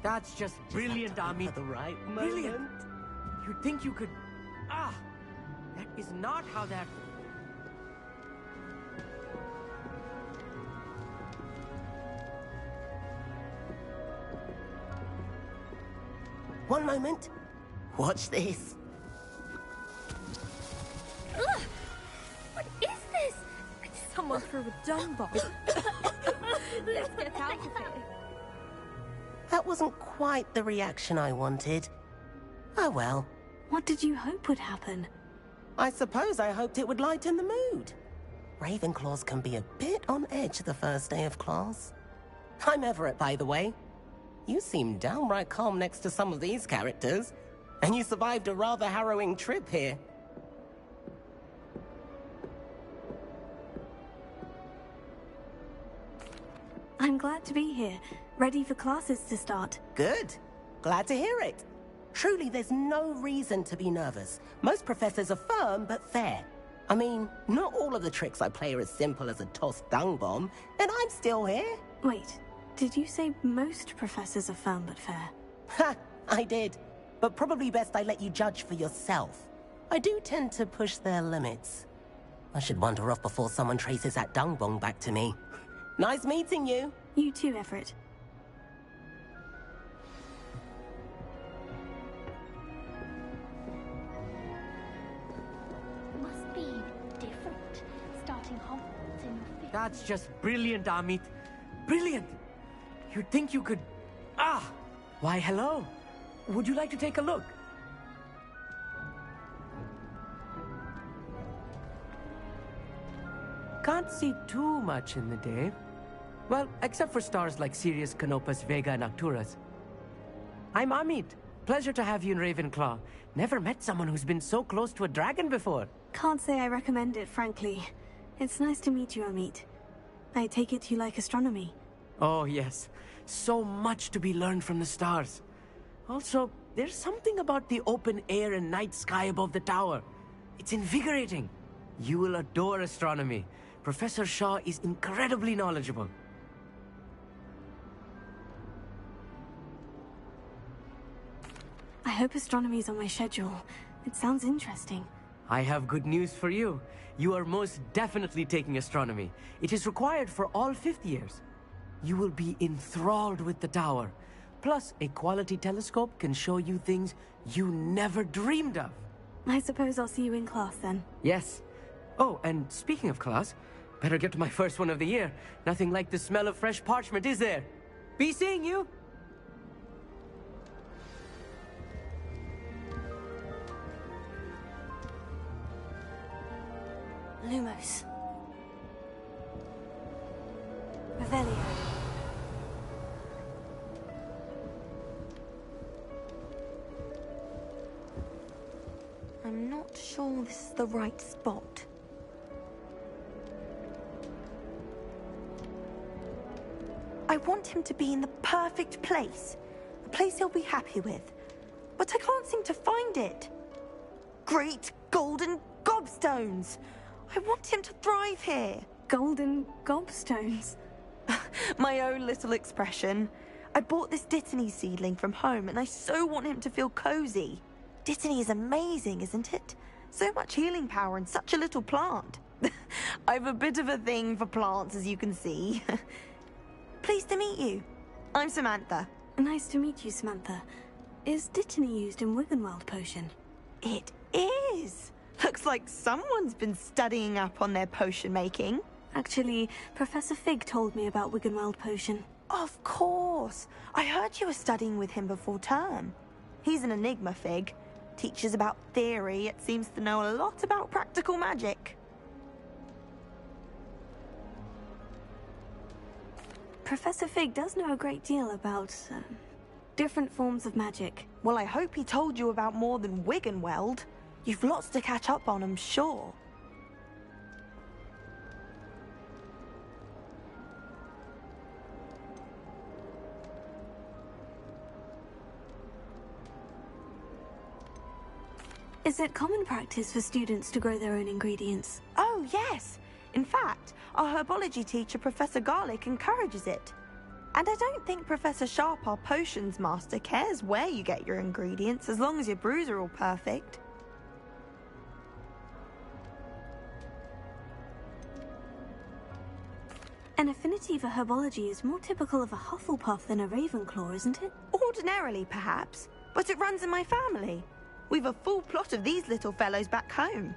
That's just brilliant, Amit. At the right moment. Brilliant. You'd think you could... Ah! That is not how that... One moment. Watch this. Ugh! What is this? Someone threw a dung bomb. Let's get out of here. That wasn't quite the reaction I wanted. Oh well. What did you hope would happen? I suppose I hoped it would lighten the mood. Ravenclaws can be a bit on edge the first day of class. I'm Everett, by the way. You seem downright calm next to some of these characters. And you survived a rather harrowing trip here. I'm glad to be here, ready for classes to start. Good. Glad to hear it. Truly, there's no reason to be nervous. Most professors are firm but fair. I mean, not all of the tricks I play are as simple as a tossed dung bomb, and I'm still here. Wait, did you say most professors are firm but fair? Ha! I did. But probably best I let you judge for yourself. I do tend to push their limits. I should wander off before someone traces that dung bomb back to me. Nice meeting you. You too, Everett. Must be different, starting Hogwarts in the 50s. That's just brilliant, Amit. Brilliant! You'd think you could... Ah! Why, hello. Would you like to take a look? Can't see too much in the day. Well, except for stars like Sirius, Canopus, Vega, and Arcturus. I'm Amit. Pleasure to have you in Ravenclaw. Never met someone who's been so close to a dragon before. Can't say I recommend it, frankly. It's nice to meet you, Amit. I take it you like astronomy. Oh, yes. So much to be learned from the stars. Also, there's something about the open air and night sky above the tower. It's invigorating. You will adore astronomy. Professor Shaw is incredibly knowledgeable. I hope astronomy's on my schedule. It sounds interesting. I have good news for you. You are most definitely taking astronomy. It is required for all 5th years. You will be enthralled with the tower. Plus, a quality telescope can show you things you never dreamed of. I suppose I'll see you in class then. Yes. Oh, and speaking of class, better get to my first one of the year. Nothing like the smell of fresh parchment, is there? Be seeing you! Lumos. Revelio. I'm not sure this is the right spot. I want him to be in the perfect place. A place he'll be happy with. But I can't seem to find it. Great golden gobstones! I want him to thrive here. Golden gobstones. My own little expression. I bought this Dittany seedling from home and I so want him to feel cozy. Dittany is amazing, isn't it? So much healing power in such a little plant. I've a bit of a thing for plants, as you can see. Pleased to meet you. I'm Samantha. Nice to meet you, Samantha. Is Dittany used in Wiggenweld potion? It is. Looks like someone's been studying up on their potion making. Actually, Professor Fig told me about Wiggenweld potion. Of course. I heard you were studying with him before term. He's an enigma, Fig. Teaches about theory, yet seems to know a lot about practical magic. Professor Fig does know a great deal about, different forms of magic. Well, I hope he told you about more than Wiggenweld. You've lots to catch up on, I'm sure. Is it common practice for students to grow their own ingredients? Oh, yes. In fact, our herbology teacher, Professor Garlick, encourages it. And I don't think Professor Sharp, our potions master, cares where you get your ingredients as long as your brews are all perfect. An affinity for herbology is more typical of a Hufflepuff than a Ravenclaw, isn't it? Ordinarily, perhaps, but it runs in my family. We've a full plot of these little fellows back home.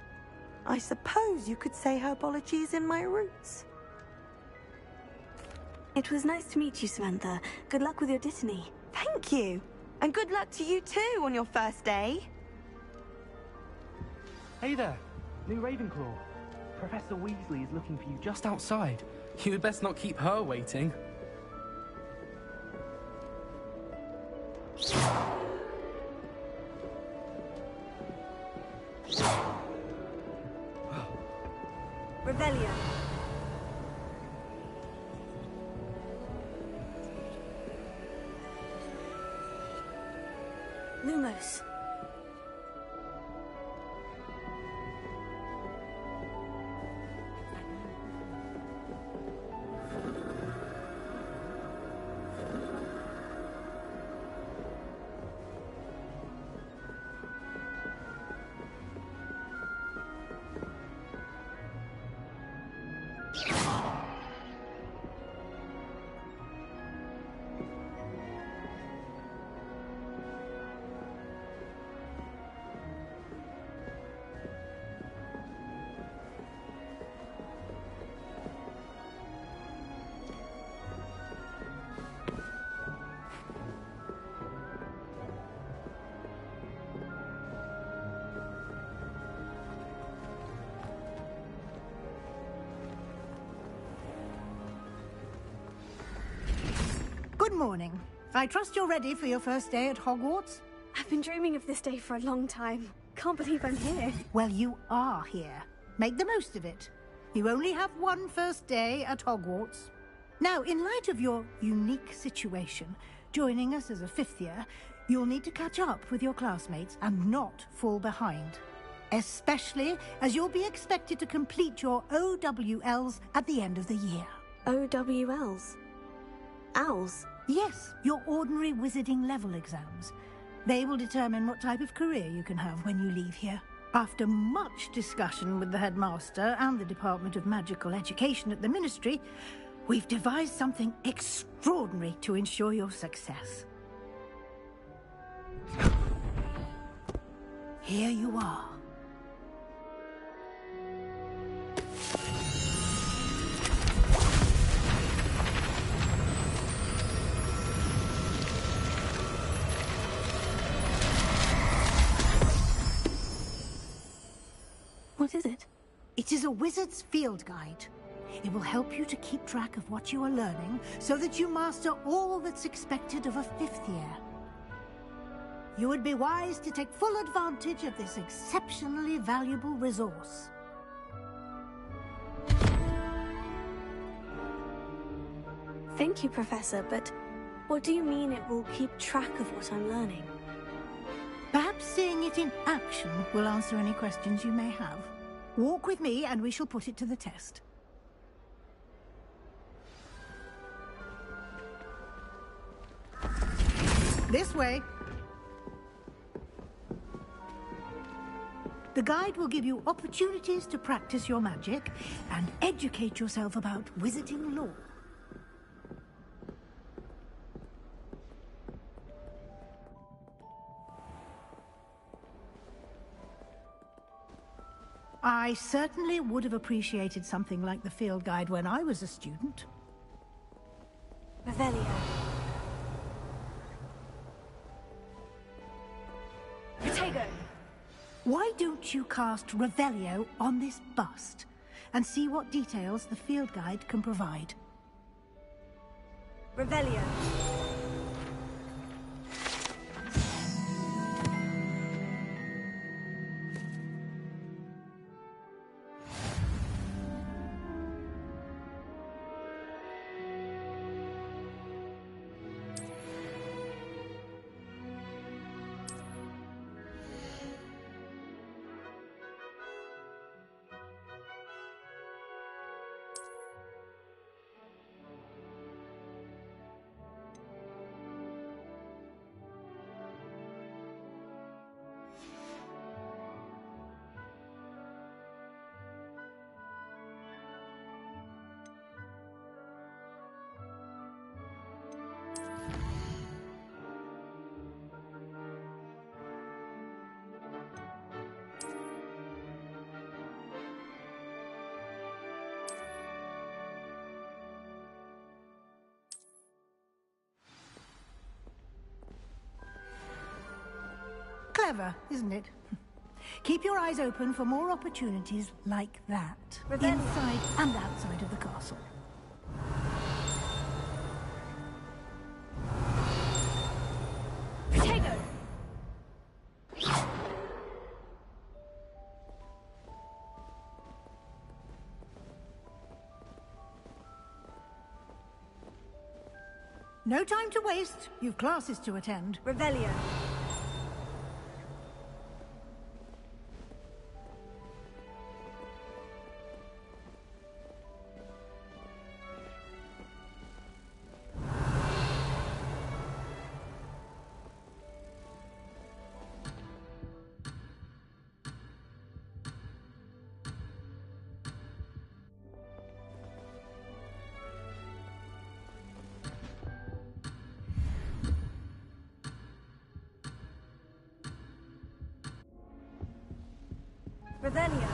I suppose you could say herbology is in my roots. It was nice to meet you, Samantha. Good luck with your Dittany. Thank you. And good luck to you too on your first day. Hey there, new Ravenclaw. Professor Weasley is looking for you just outside. You'd best not keep her waiting. Revelio. Lumos. Good morning. I trust you're ready for your first day at Hogwarts? I've been dreaming of this day for a long time. Can't believe I'm here. Well, you are here. Make the most of it. You only have one first day at Hogwarts. Now, in light of your unique situation, joining us as a fifth year, you'll need to catch up with your classmates and not fall behind. Especially as you'll be expected to complete your OWLs at the end of the year. OWLs? Owls? Yes, your ordinary wizarding level exams. They will determine what type of career you can have when you leave here. After much discussion with the headmaster and the Department of Magical Education at the Ministry, we've devised something extraordinary to ensure your success. Here you are. What is it? It is a wizard's field guide. It will help you to keep track of what you are learning so that you master all that's expected of a fifth year. You would be wise to take full advantage of this exceptionally valuable resource. Thank you, Professor, but what do you mean it will keep track of what I'm learning? Perhaps seeing it in action will answer any questions you may have. Walk with me and we shall put it to the test. This way. The guide will give you opportunities to practice your magic and educate yourself about wizarding lore. I certainly would have appreciated something like the field guide when I was a student. Revelio. Protego. Why don't you cast Revelio on this bust and see what details the field guide can provide? Revelio. Clever, isn't it? Keep your eyes open for more opportunities like that. Revenge. Inside and outside of the castle. Tego! No time to waste. You've classes to attend. Revelio. Revelio.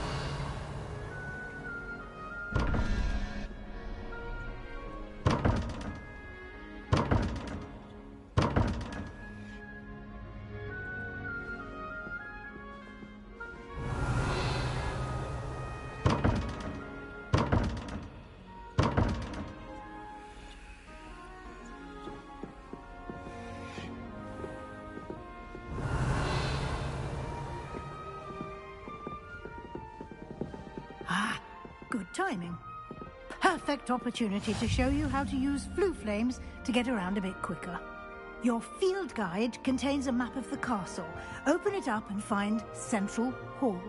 Ah, good timing. Perfect opportunity to show you how to use flue flames to get around a bit quicker. Your field guide contains a map of the castle. Open it up and find Central Hall.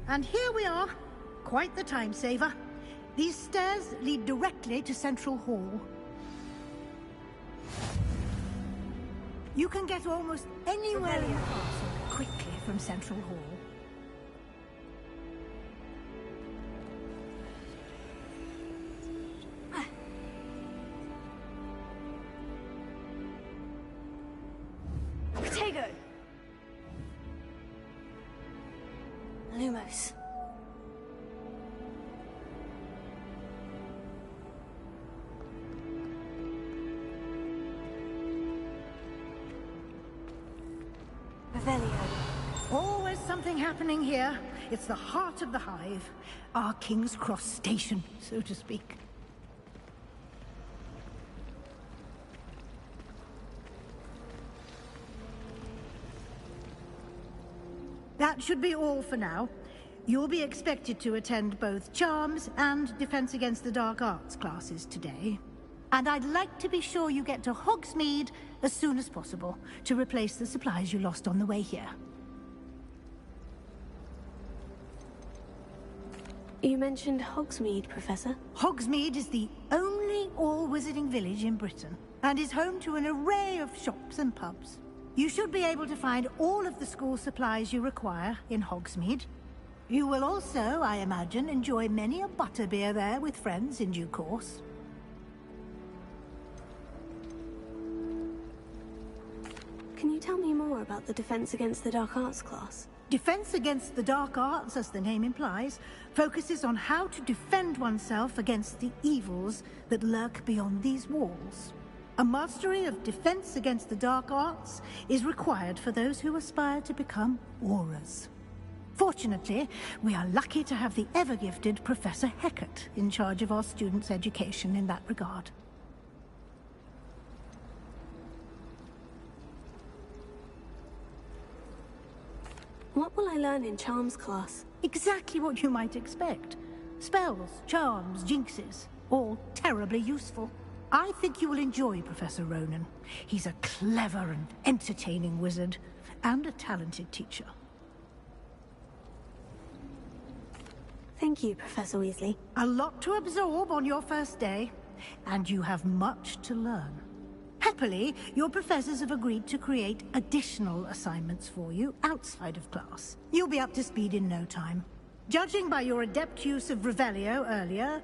And here we are. Quite the time saver. These stairs lead directly to Central Hall. You can get almost anywhere in the castle quickly from Central Hall. Tego! Lumos. Revelio. Always something happening here. It's the heart of the hive. Our King's Cross station, so to speak. That should be all for now. You'll be expected to attend both Charms and Defense Against the Dark Arts classes today. And I'd like to be sure you get to Hogsmeade as soon as possible to replace the supplies you lost on the way here. You mentioned Hogsmeade, Professor. Hogsmeade is the only all-wizarding village in Britain and is home to an array of shops and pubs. You should be able to find all of the school supplies you require in Hogsmeade. You will also, I imagine, enjoy many a butterbeer there with friends in due course. Can you tell me more about the Defense Against the Dark Arts class? Defense Against the Dark Arts, as the name implies, focuses on how to defend oneself against the evils that lurk beyond these walls. A mastery of Defense Against the Dark Arts is required for those who aspire to become Aurors. Fortunately, we are lucky to have the ever-gifted Professor Hecat in charge of our students' education in that regard. What will I learn in Charms class? Exactly what you might expect. Spells, charms, jinxes, all terribly useful. I think you will enjoy Professor Ronan. He's a clever and entertaining wizard, and a talented teacher. Thank you, Professor Weasley. A lot to absorb on your first day, and you have much to learn. Happily, your professors have agreed to create additional assignments for you outside of class. You'll be up to speed in no time. Judging by your adept use of Revelio earlier,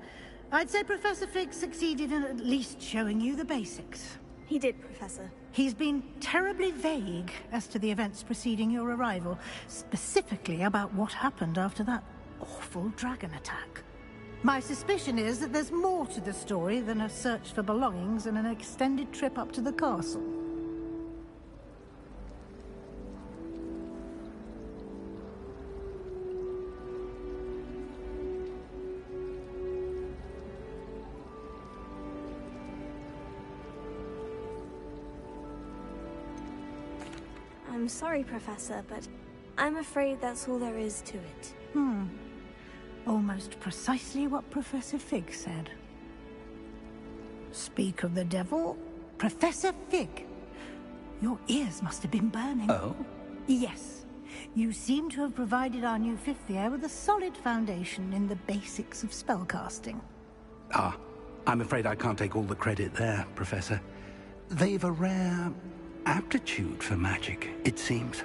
I'd say Professor Fig succeeded in at least showing you the basics. He did, Professor. He's been terribly vague as to the events preceding your arrival, specifically about what happened after that awful dragon attack. My suspicion is that there's more to the story than a search for belongings and an extended trip up to the castle. I'm sorry, Professor, but I'm afraid that's all there is to it. Almost precisely what Professor Fig said. Speak of the devil, Professor Fig. Your ears must have been burning. Oh? Yes. You seem to have provided our new fifth year with a solid foundation in the basics of spellcasting. Ah, I'm afraid I can't take all the credit there, Professor. They've a rare aptitude for magic, it seems.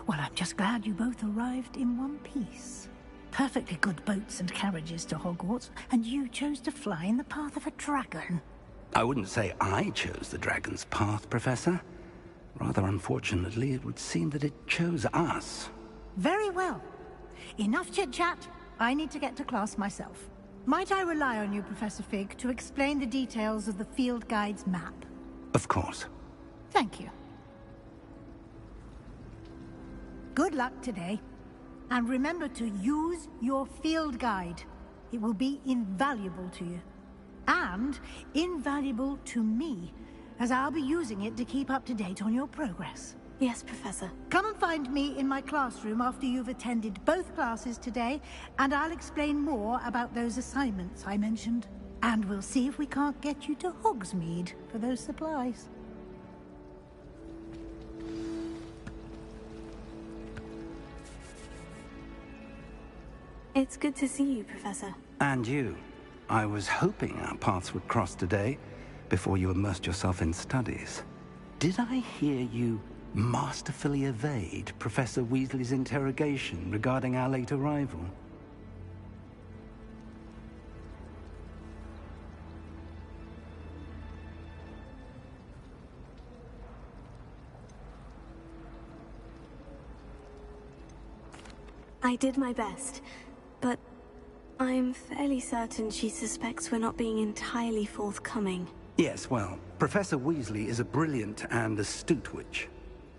Well, I'm just glad you both arrived in one piece. Perfectly good boats and carriages to Hogwarts, and you chose to fly in the path of a dragon. I wouldn't say I chose the dragon's path, Professor. Rather unfortunately, it would seem that it chose us. Very well. Enough chit-chat. I need to get to class myself. Might I rely on you, Professor Fig, to explain the details of the field guide's map? Of course. Thank you. Good luck today. And remember to use your field guide. It will be invaluable to you. And invaluable to me, as I'll be using it to keep up to date on your progress. Yes, Professor. Come and find me in my classroom after you've attended both classes today, and I'll explain more about those assignments I mentioned. And we'll see if we can't get you to Hogsmeade for those supplies. It's good to see you, Professor. And you. I was hoping our paths would cross today, before you immersed yourself in studies. Did I hear you masterfully evade Professor Weasley's interrogation regarding our late arrival? I did my best, but I'm fairly certain she suspects we're not being entirely forthcoming. Yes, well, Professor Weasley is a brilliant and astute witch.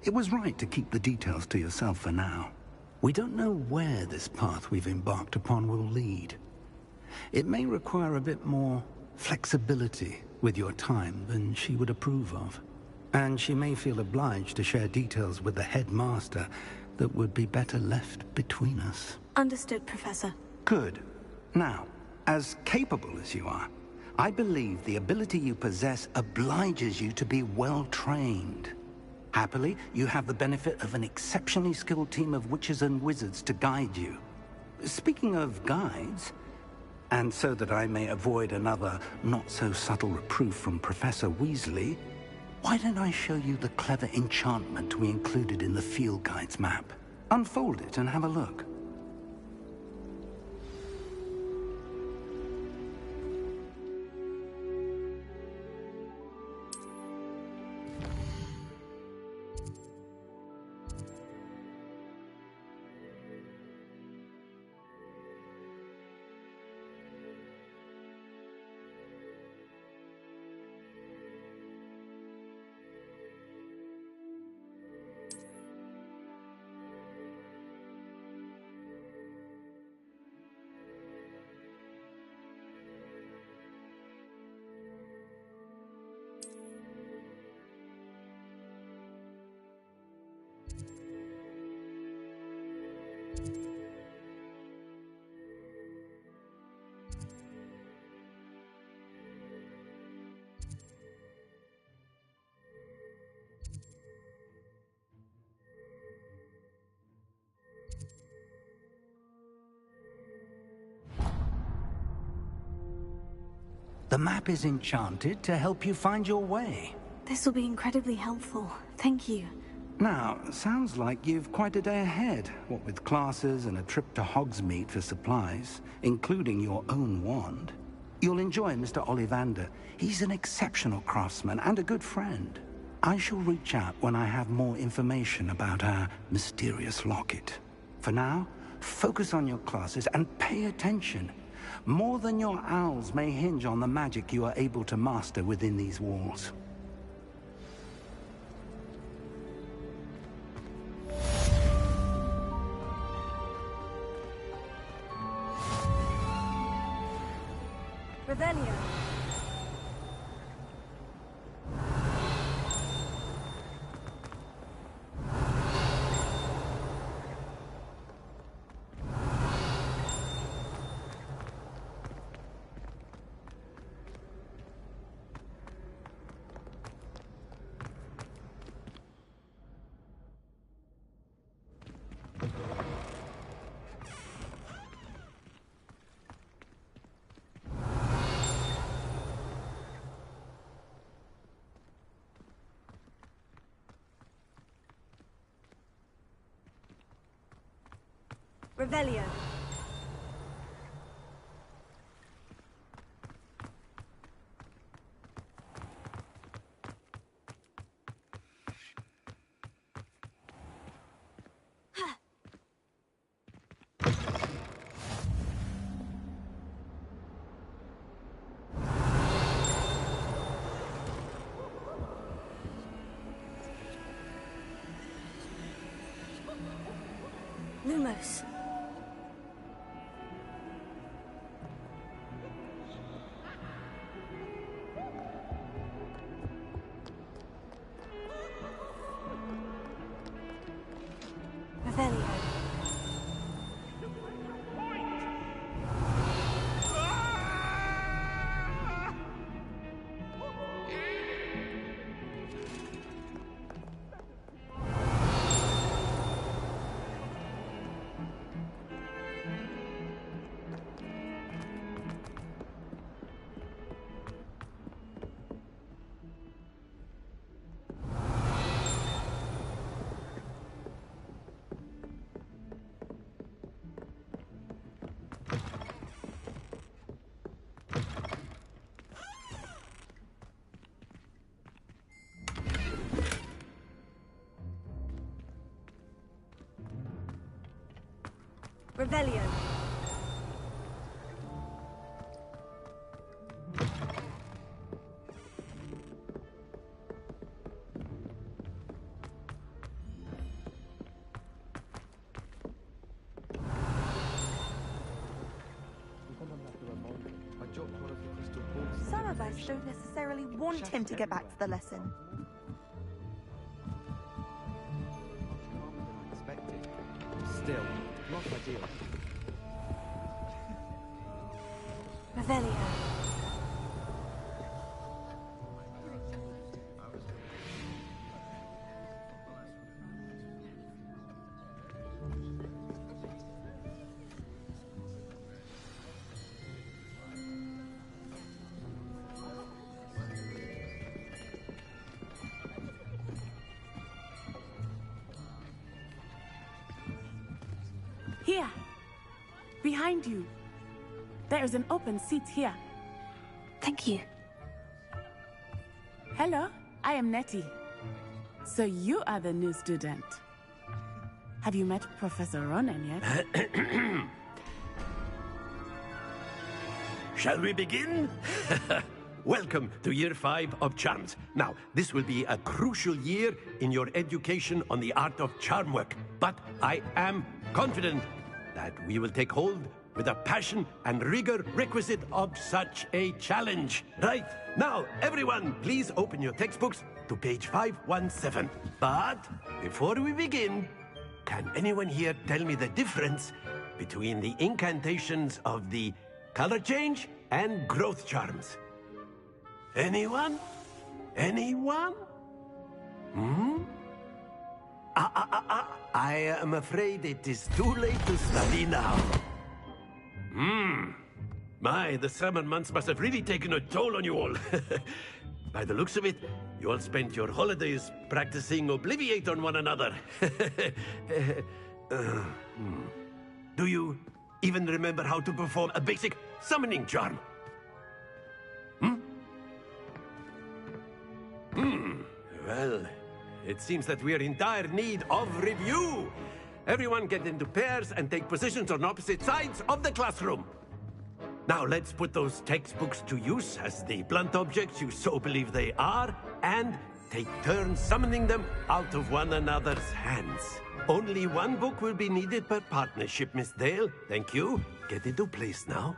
It was right to keep the details to yourself for now. We don't know where this path we've embarked upon will lead. It may require a bit more flexibility with your time than she would approve of. And she may feel obliged to share details with the headmaster that would be better left between us. Understood, Professor. Good. Now, as capable as you are, I believe the ability you possess obliges you to be well trained. Happily, you have the benefit of an exceptionally skilled team of witches and wizards to guide you. Speaking of guides, and so that I may avoid another not-so-subtle reproof from Professor Weasley, why don't I show you the clever enchantment we included in the field guide's map? Unfold it and have a look. The map is enchanted to help you find your way. This will be incredibly helpful. Thank you. Now, sounds like you've quite a day ahead, what with classes and a trip to Hogsmeade for supplies, including your own wand. You'll enjoy Mr. Ollivander. He's an exceptional craftsman and a good friend. I shall reach out when I have more information about our mysterious locket. For now, focus on your classes and pay attention. More than your owls may hinge on the magic you are able to master within these walls. Revelio. Revelio. Lumos. Revelio. Revelio. Some of us don't necessarily want him to get back to the lesson. still. Not ideal. Revelio. Here. Behind you. There is an open seat here. Thank you. Hello, I am Nettie. So you are the new student. Have you met Professor Ronan yet? Shall we begin? Welcome to Year 5 of Charms. Now, this will be a crucial year in your education on the art of charm work. But I am confident that we will take hold with the passion and rigor requisite of such a challenge. Right, now, everyone, please open your textbooks to page 517. But before we begin, can anyone here tell me the difference between the incantations of the color change and growth charms? Anyone? Anyone? I am afraid it is too late to study now. My, the summer months must have really taken a toll on you all. By the looks of it, you all spent your holidays practicing Obliviate on one another. Do you even remember how to perform a basic summoning charm? Well, it seems that we are in dire need of review. Everyone get into pairs and take positions on opposite sides of the classroom. Now let's put those textbooks to use as the blunt objects you so believe they are, and take turns summoning them out of one another's hands. Only one book will be needed per partnership, Miss Dale. Thank you. Get into place now.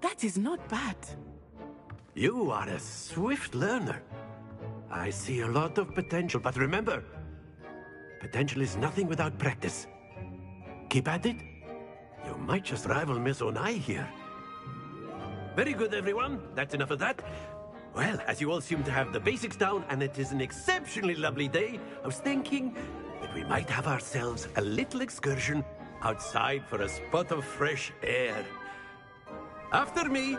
That is not bad. You are a swift learner. I see a lot of potential, but remember, potential is nothing without practice. Keep at it. You might just rival Miss Onai here. Very good, everyone. That's enough of that. Well, as you all seem to have the basics down, and it is an exceptionally lovely day, I was thinking that we might have ourselves a little excursion outside for a spot of fresh air. After me.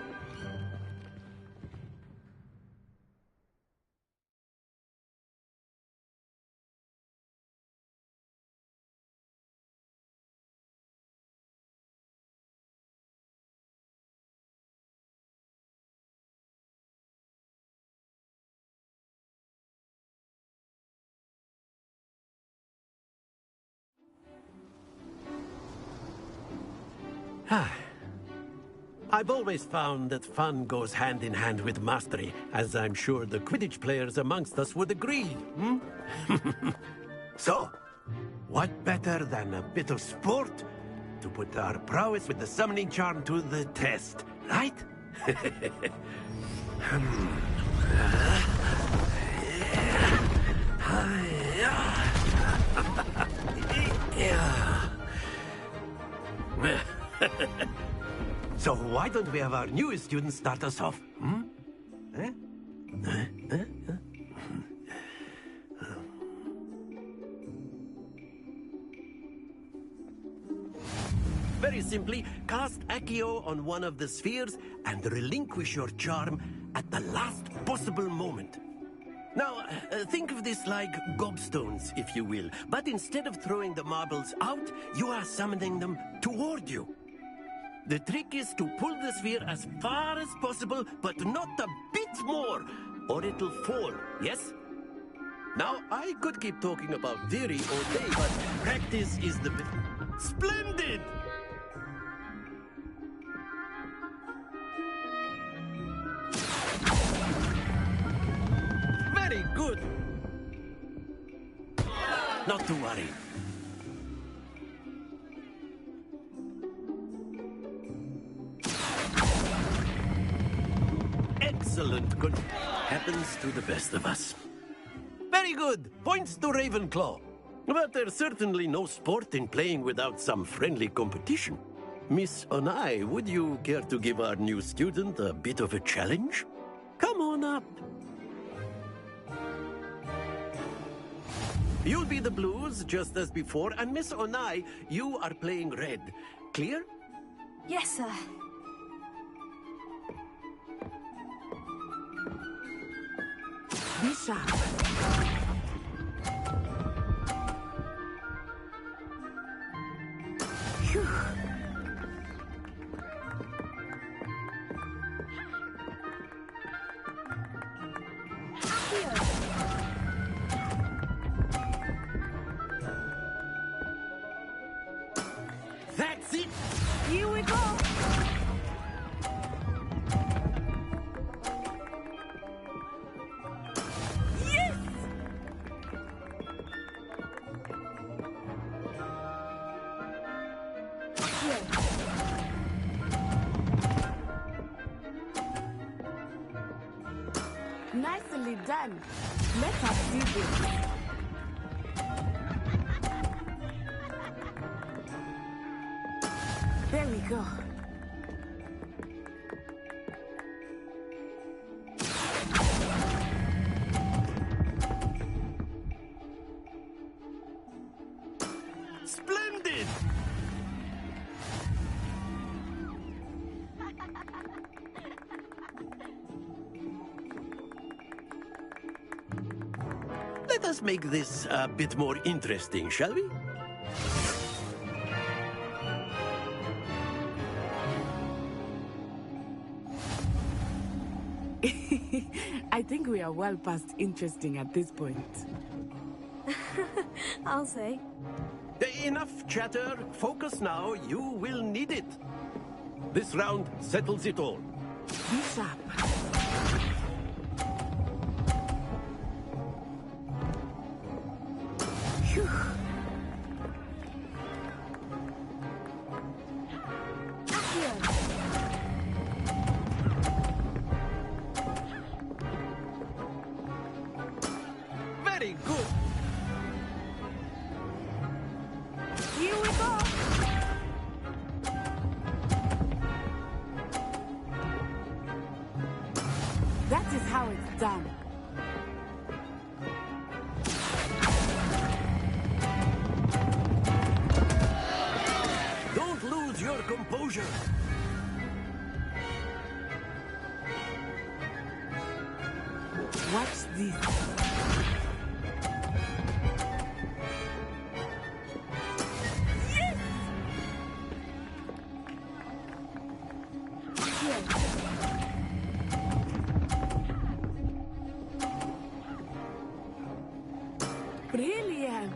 I've always found that fun goes hand in hand with mastery, as I'm sure the Quidditch players amongst us would agree. So, what better than a bit of sport to put our prowess with the summoning charm to the test, right? So why don't we have our newest student start us off? simply cast Accio on one of the spheres and relinquish your charm at the last possible moment. Now, think of this like gobstones, if you will. But instead of throwing the marbles out, you are summoning them toward you. The trick is to pull the sphere as far as possible, but not a bit more, or it'll fall, yes? Now, I could keep talking about theory all day, but practice is the... Splendid! Very good! Not to worry. Excellent. Good. Happens to the best of us. Very good. Points to Ravenclaw. But there's certainly no sport in playing without some friendly competition. Miss Onai, would you care to give our new student a bit of a challenge? Come on up. You'll be the blues, just as before, and Miss Onai, you are playing red. Clear? Yes, sir. Be sharp. Phew. That's it! Here we go! Yes! Nicely done. Let us do this. There we go. Splendid! Let us make this a bit more interesting, shall we? I think we are well past interesting at this point. I'll say. Enough chatter. Focus now. You will need it. This round settles it all. Be sharp. Phew. Very good. Here we go! That is how it's done. Don't lose your composure. Watch this. Brilliant.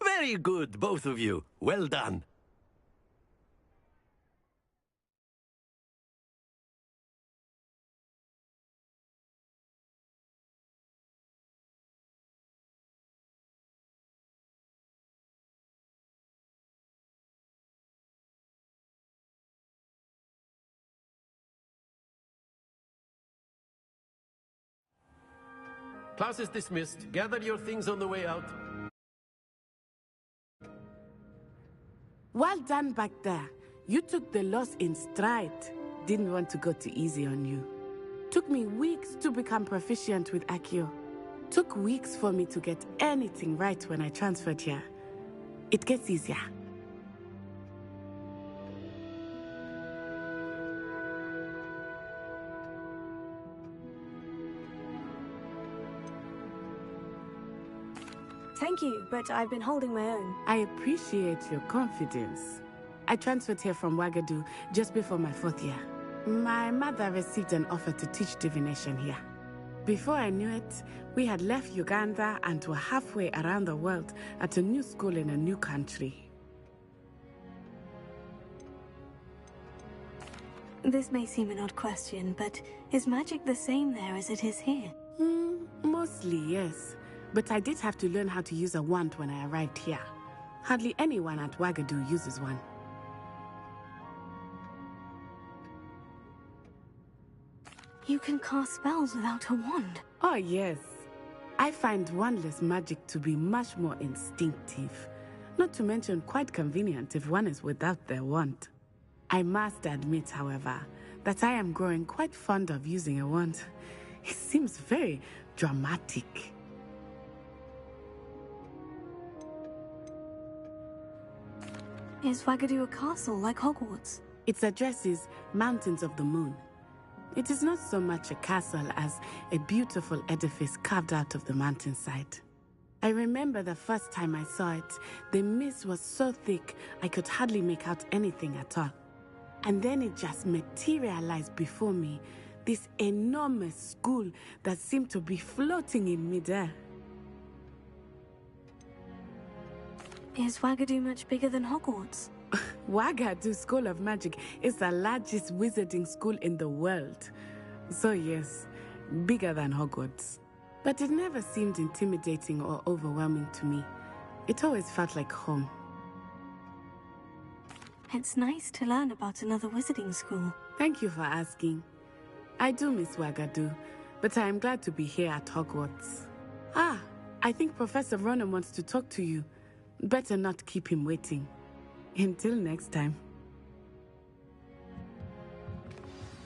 Very good, both of you. Well done. Class is dismissed. Gather your things on the way out. Well done back there. You took the loss in stride. Didn't want to go too easy on you. Took me weeks to become proficient with Accio. Took weeks for me to get anything right when I transferred here. It gets easier. Thank you, but I've been holding my own. I appreciate your confidence. I transferred here from Wagadu just before my 4th year. My mother received an offer to teach divination here. Before I knew it, we had left Uganda and were halfway around the world at a new school in a new country. This may seem an odd question, but is magic the same there as it is here? Mostly, yes. But I did have to learn how to use a wand when I arrived here. Hardly anyone at Wagadu uses one. You can cast spells without a wand. Oh, yes. I find wandless magic to be much more instinctive. Not to mention quite convenient if one is without their wand. I must admit, however, that I am growing quite fond of using a wand. It seems very dramatic. Is Wagadu a castle like Hogwarts? Its address is Mountains of the Moon. It is not so much a castle as a beautiful edifice carved out of the mountainside. I remember the first time I saw it, the mist was so thick I could hardly make out anything at all. And then it just materialized before me, this enormous school that seemed to be floating in midair. Is Wagadu much bigger than Hogwarts? Wagadu School of Magic is the largest wizarding school in the world. So yes, bigger than Hogwarts. But it never seemed intimidating or overwhelming to me. It always felt like home. It's nice to learn about another wizarding school. Thank you for asking. I do miss Wagadu, but I am glad to be here at Hogwarts. Ah, I think Professor Ronan wants to talk to you. Better not keep him waiting. Until next time.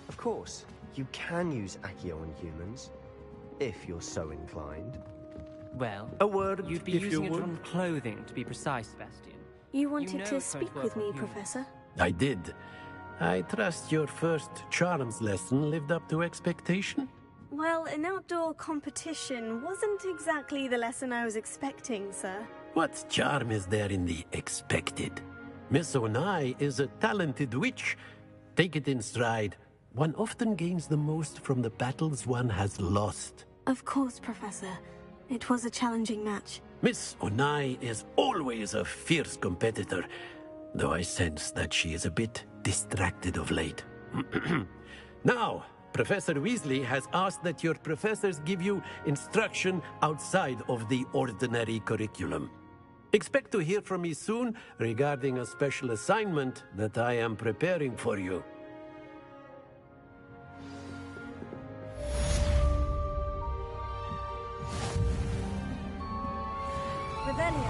Of course, you can use Accio on humans, if you're so inclined. Well, a word, you'd be using it on clothing, to be precise, Sebastian. You wanted to speak with me, Professor? I did. I trust your first charms lesson lived up to expectation? Well, an outdoor competition wasn't exactly the lesson I was expecting, sir. What charm is there in the expected? Miss Onai is a talented witch. Take it in stride. One often gains the most from the battles one has lost. Of course, Professor. It was a challenging match. Miss Onai is always a fierce competitor, though I sense that she is a bit distracted of late. Now, Professor Weasley has asked that your professors give you instruction outside of the ordinary curriculum. Expect to hear from me soon regarding a special assignment that I am preparing for you. Revelio.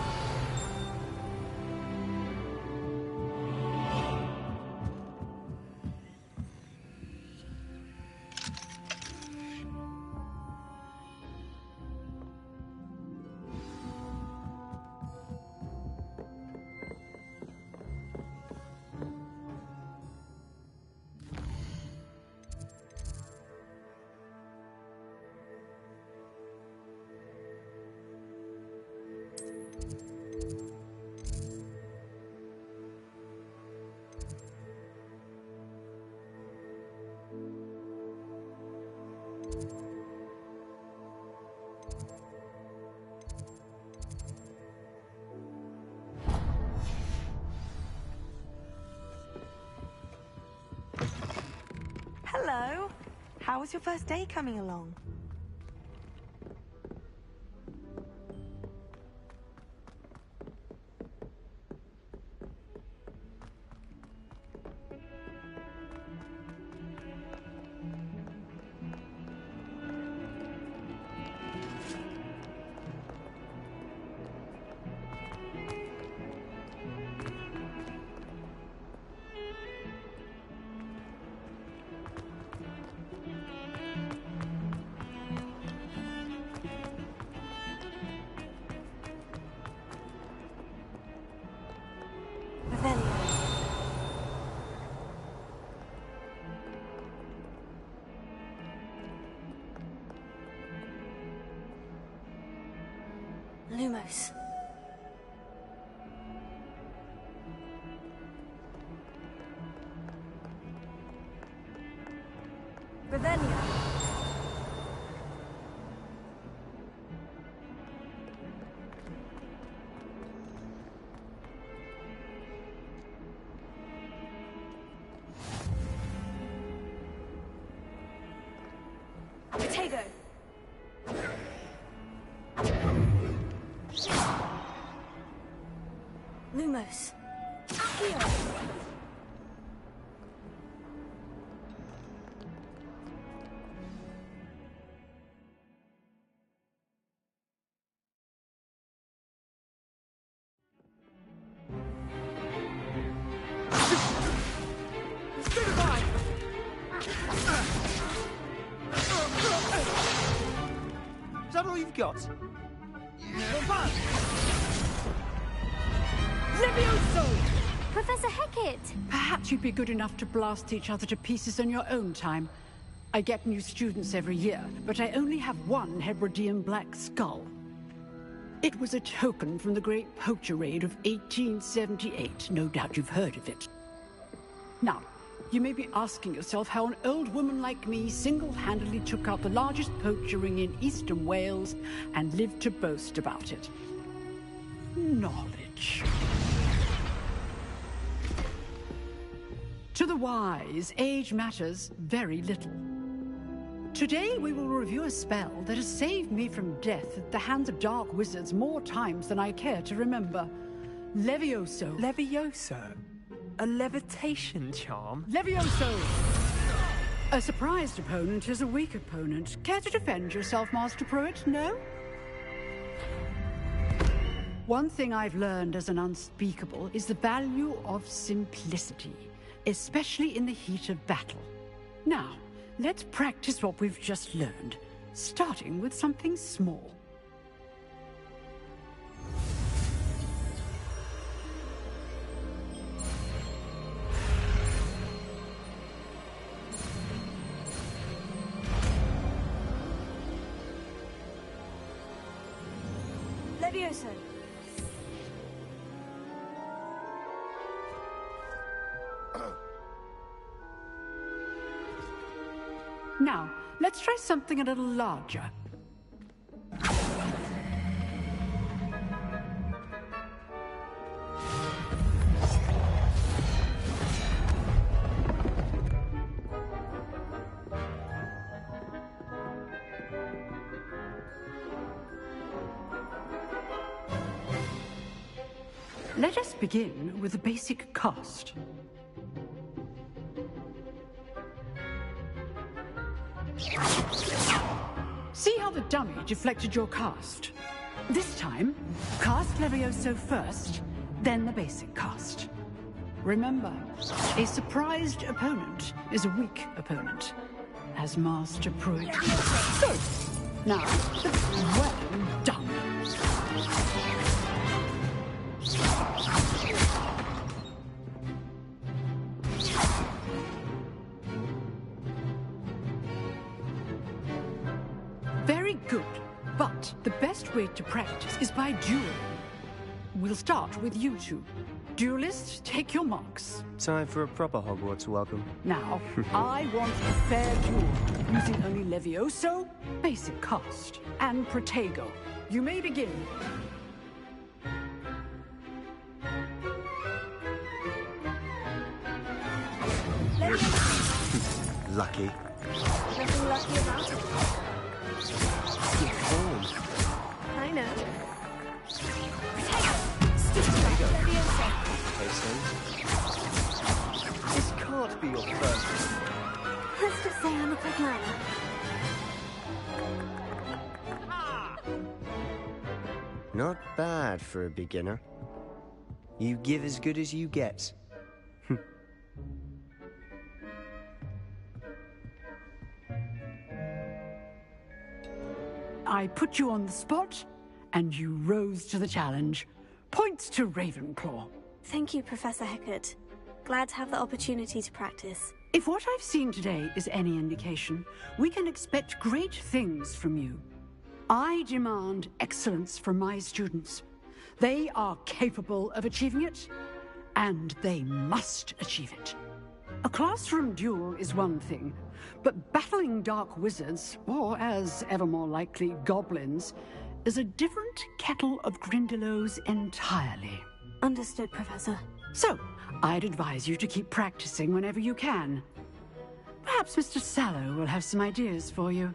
Hello. How was your first day coming along? Lumos. Ravenia. Protego. Lumos. Accio. Is that all you've got? Levioso! Professor Hecat! Perhaps you'd be good enough to blast each other to pieces on your own time. I get new students every year, but I only have one Hebridean black skull. It was a token from the Great Poacher Raid of 1878. No doubt you've heard of it. Now, you may be asking yourself how an old woman like me single-handedly took out the largest poacher ring in eastern Wales and lived to boast about it. Knowledge. To the wise, age matters very little. Today we will review a spell that has saved me from death at the hands of dark wizards more times than I care to remember. Levioso. Levioso? A levitation charm? Levioso! A surprised opponent is a weak opponent. Care to defend yourself, Master Pruitt? No? One thing I've learned as an unspeakable is the value of simplicity, especially in the heat of battle. Now, let's practice what we've just learned, starting with something small. Levioso. Now, let's try something a little larger. Let us begin with the basic cast. See how the dummy deflected your cast? This time, cast Levioso first, then the basic cast. Remember, a surprised opponent is a weak opponent, as Master Pruitt. So, now, well done. Very good, but the best way to practice is by dueling. We'll start with you two. Duelists, take your marks. Time for a proper Hogwarts welcome. Now, I want a fair duel, using only Levioso, basic cast, and Protego. You may begin. Lucky. Nothing lucky about it. Good form. I know. This can't be your first. Let's just say I'm a quick learner. Not bad for a beginner. You give as good as you get. I put you on the spot, and you rose to the challenge. Points to Ravenclaw. Thank you, Professor Hecat. Glad to have the opportunity to practice. If what I've seen today is any indication, we can expect great things from you. I demand excellence from my students. They are capable of achieving it, and they must achieve it. A classroom duel is one thing, but battling dark wizards, or as ever more likely, goblins, is a different kettle of Grindylows entirely. Understood, Professor. So, I'd advise you to keep practicing whenever you can. Perhaps Mr. Sallow will have some ideas for you.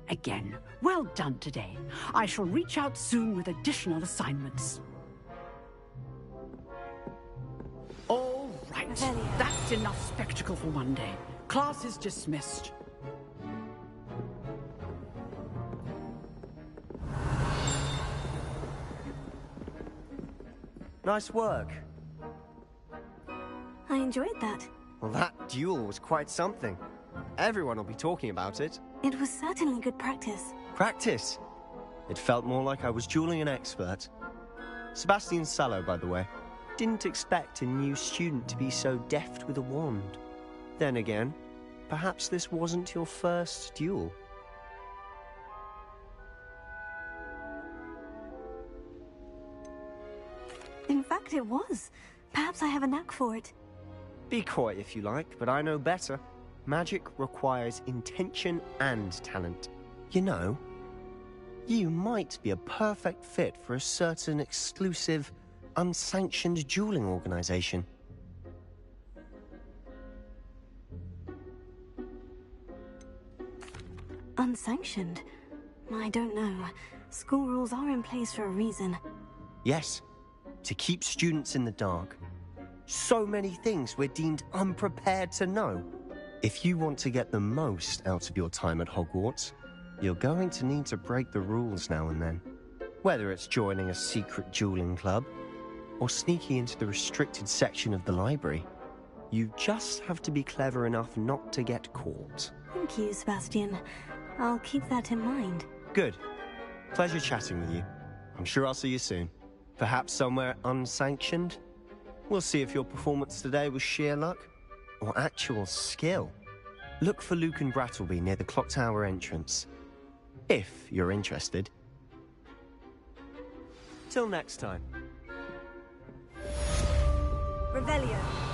Again, well done today. I shall reach out soon with additional assignments. All right, that's enough spectacle for one day. Class is dismissed. Nice work. I enjoyed that. Well, that duel was quite something. Everyone will be talking about it. It was certainly good practice. Practice? It felt more like I was dueling an expert. Sebastian Sallow, by the way. Didn't expect a new student to be so deft with a wand. Then again, perhaps this wasn't your first duel. In fact, it was. Perhaps I have a knack for it. Be coy if you like, but I know better. Magic requires intention and talent. You know, you might be a perfect fit for a certain exclusive, unsanctioned dueling organization. Unsanctioned? I don't know. School rules are in place for a reason. Yes, to keep students in the dark. So many things we're deemed unprepared to know. If you want to get the most out of your time at Hogwarts, you're going to need to break the rules now and then. Whether it's joining a secret dueling club, or sneaking into the restricted section of the library, you just have to be clever enough not to get caught. Thank you, Sebastian. I'll keep that in mind. Good. Pleasure chatting with you. I'm sure I'll see you soon. Perhaps somewhere unsanctioned? We'll see if your performance today was sheer luck or actual skill. Look for Luke and Brattleby near the Clock Tower entrance, if you're interested. Till next time. Revelio.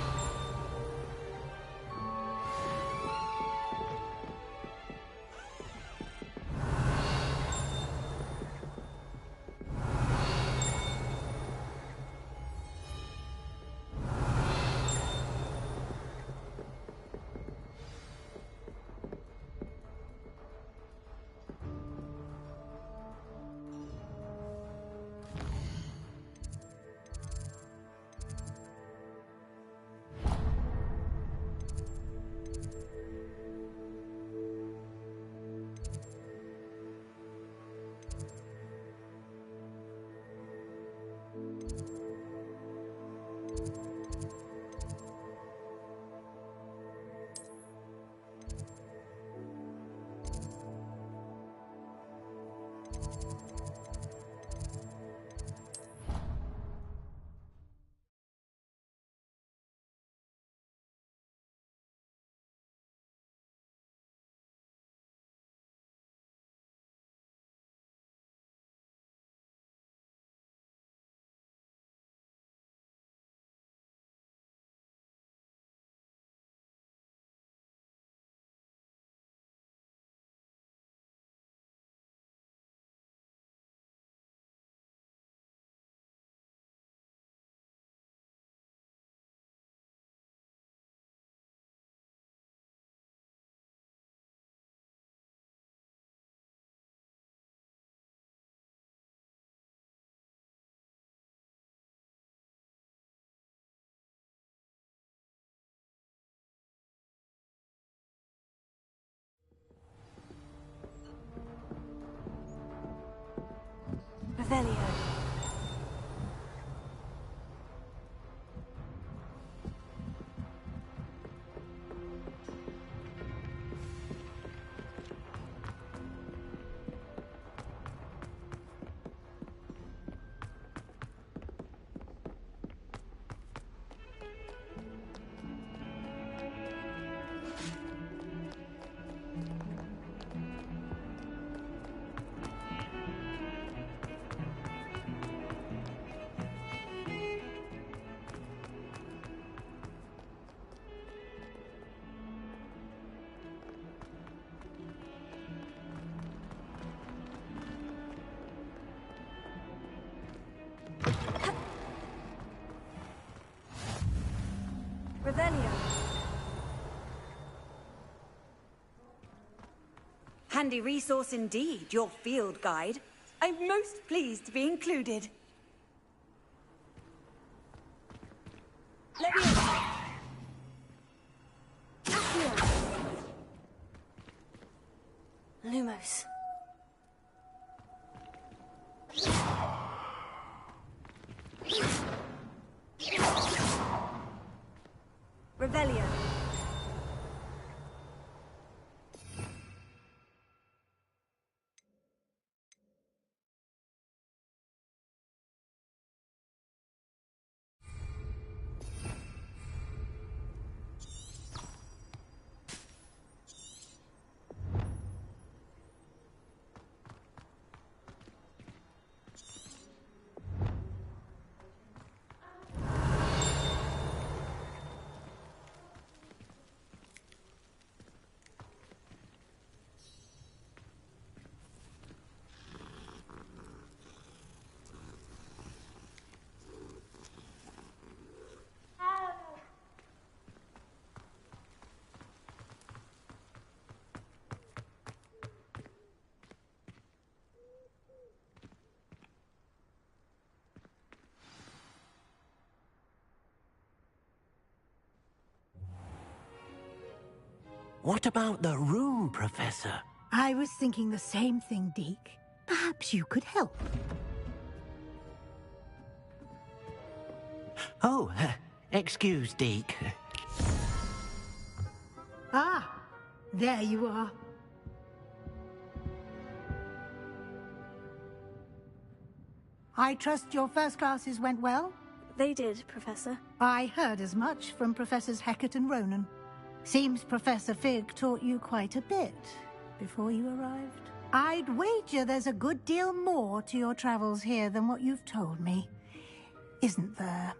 Revelio. Revelio. Handy resource indeed, your field guide. I'm most pleased to be included. Lumos. Revelio. What about the room, Professor? I was thinking the same thing, Deke. Perhaps you could help. Oh, excuse, Deke. Ah, there you are. I trust your first classes went well? They did, Professor. I heard as much from Professors Hecat and Ronan. Seems Professor Fig taught you quite a bit before you arrived. I'd wager there's a good deal more to your travels here than what you've told me, isn't there?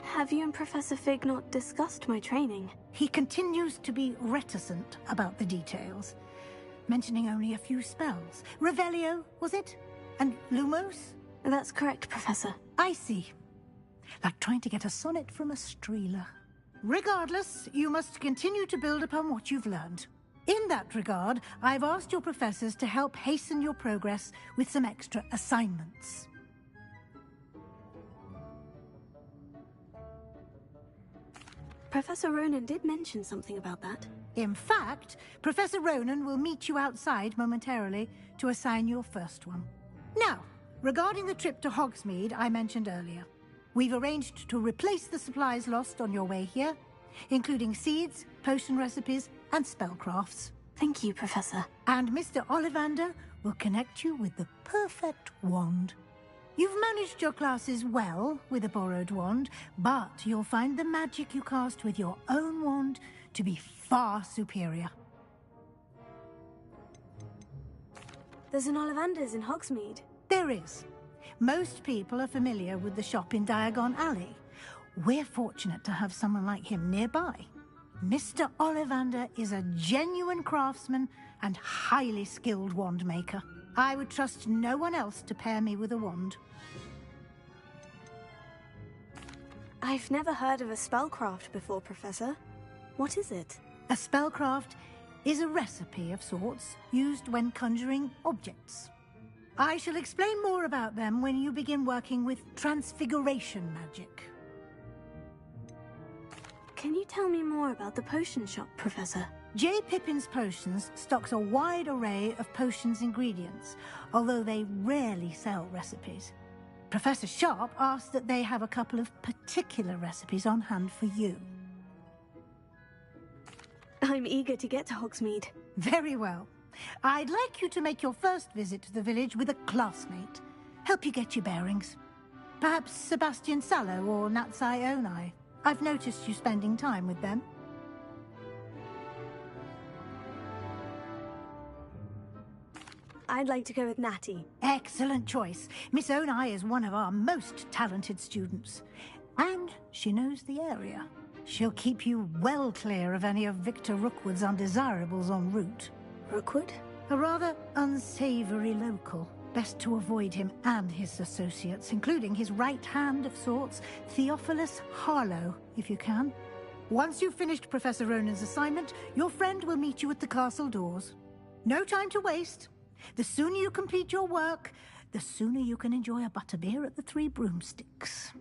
Have you and Professor Fig not discussed my training? He continues to be reticent about the details, mentioning only a few spells. Revelio, was it? And Lumos? That's correct, Professor. I see. Like trying to get a sonnet from a streeler. Regardless, you must continue to build upon what you've learned. In that regard, I've asked your professors to help hasten your progress with some extra assignments. Professor Ronan did mention something about that. In fact, Professor Ronan will meet you outside momentarily to assign your first one. Now, regarding the trip to Hogsmeade I mentioned earlier, we've arranged to replace the supplies lost on your way here, including seeds, potion recipes, and spellcrafts. Thank you, Professor. And Mr. Ollivander will connect you with the perfect wand. You've managed your classes well with a borrowed wand, but you'll find the magic you cast with your own wand to be far superior. There's an Ollivander's in Hogsmeade. There is. Most people are familiar with the shop in Diagon Alley. We're fortunate to have someone like him nearby. Mr. Ollivander is a genuine craftsman and highly skilled wand maker. I would trust no one else to pair me with a wand. I've never heard of a spellcraft before, Professor. What is it? A spellcraft is a recipe of sorts used when conjuring objects. I shall explain more about them when you begin working with transfiguration magic. Can you tell me more about the potion shop, Professor? J. Pippin's Potions stocks a wide array of potions ingredients, although they rarely sell recipes. Professor Sharp asked that they have a couple of particular recipes on hand for you. I'm eager to get to Hogsmeade. Very well. I'd like you to make your first visit to the village with a classmate. Help you get your bearings. Perhaps Sebastian Sallow or Natsai Onai. I've noticed you spending time with them. I'd like to go with Natty. Excellent choice. Miss Onai is one of our most talented students. And she knows the area. She'll keep you well clear of any of Victor Rookwood's undesirables en route. Rookwood? A rather unsavory local. Best to avoid him and his associates, including his right hand of sorts, Theophilus Harlow, if you can. Once you've finished Professor Ronan's assignment, your friend will meet you at the castle doors. No time to waste. The sooner you complete your work, the sooner you can enjoy a butterbeer at the Three Broomsticks.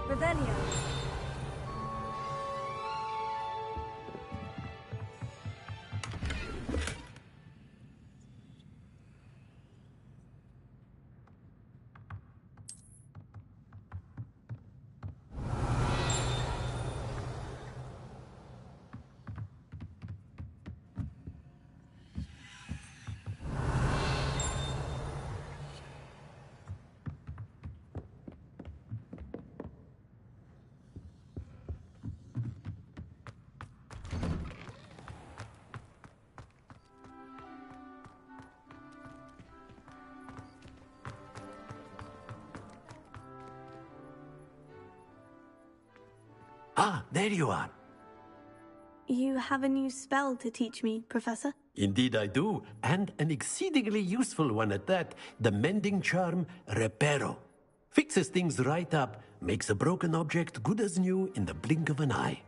Revelio. Ah, there you are. You have a new spell to teach me, Professor? Indeed I do, and an exceedingly useful one at that. The mending charm, Reparo. Fixes things right up, makes a broken object good as new in the blink of an eye.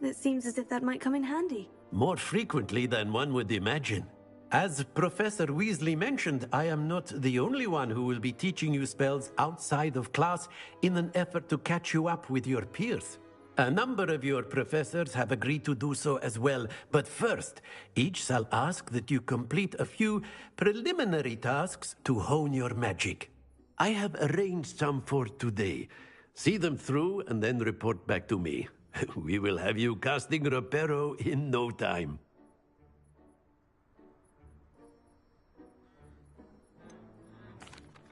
It seems as if that might come in handy. More frequently than one would imagine. As Professor Weasley mentioned, I am not the only one who will be teaching you spells outside of class in an effort to catch you up with your peers. A number of your professors have agreed to do so as well, but first, each shall ask that you complete a few preliminary tasks to hone your magic. I have arranged some for today. See them through and then report back to me. We will have you casting Reparo in no time.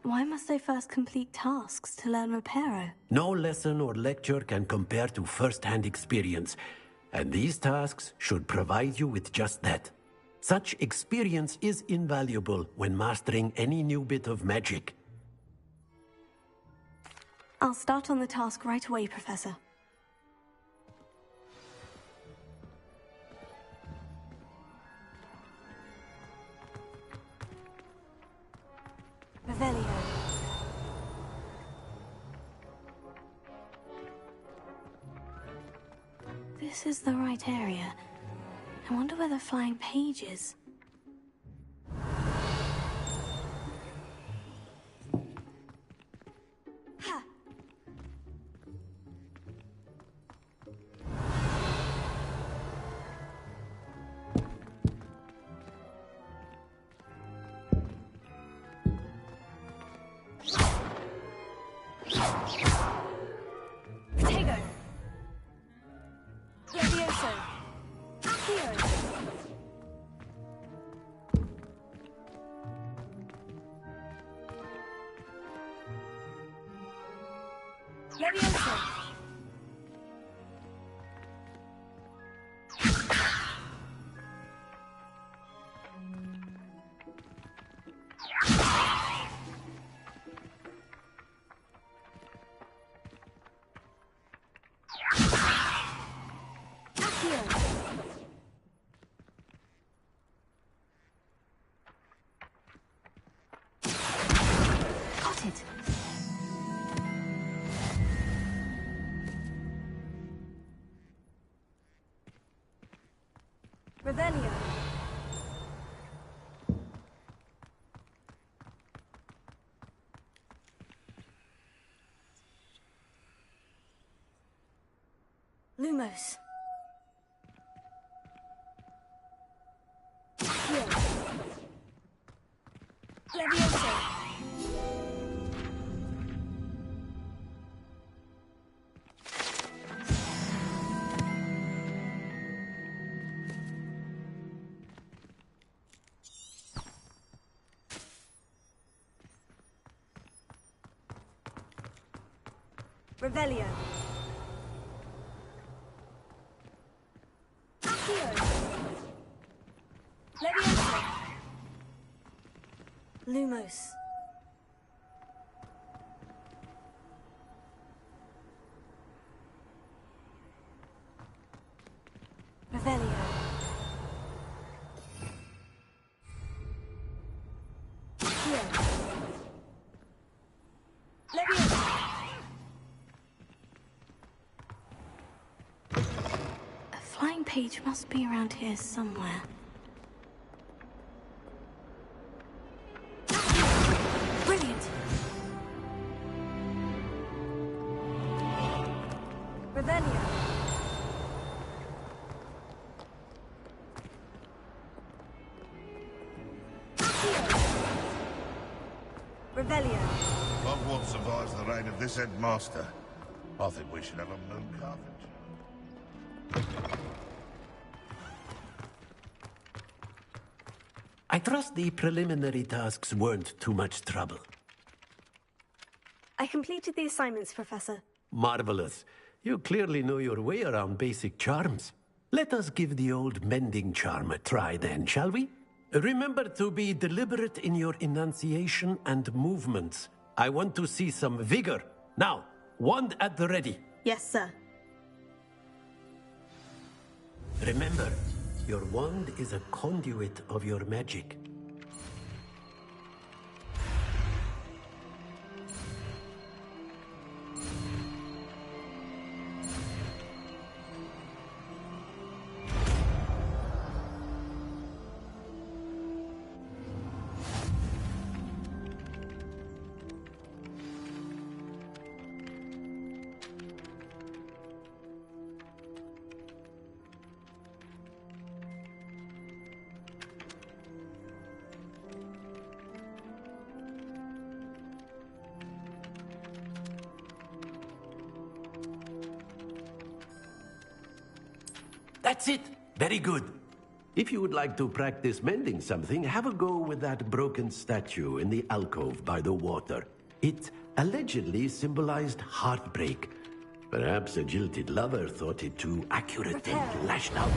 Why must I first complete tasks to learn Reparo? No lesson or lecture can compare to first-hand experience, and these tasks should provide you with just that. Such experience is invaluable when mastering any new bit of magic. I'll start on the task right away, Professor. Revelio. This is the right area. I wonder where the flying page is. Ha! Potato. Levioso. Accio. Levioso. Got it. Revelio. Lumos. Accio. Levioso. Revelio. Accio. Levioso. Lumos. page must be around here somewhere. Brilliant! Revelio. Revelio. Hogwarts survives the reign of this headmaster. I think we should have a moon carving. I trust the preliminary tasks weren't too much trouble. I completed the assignments, Professor. Marvelous. You clearly know your way around basic charms. Let us give the old mending charm a try then, shall we? Remember to be deliberate in your enunciation and movements. I want to see some vigor. Now, wand at the ready. Yes, sir. Remember, your wand is a conduit of your magic. That's it. Very good. If you would like to practice mending something, have a go with that broken statue in the alcove by the water. It allegedly symbolized heartbreak. Perhaps a jilted lover thought it too accurate and lashed out.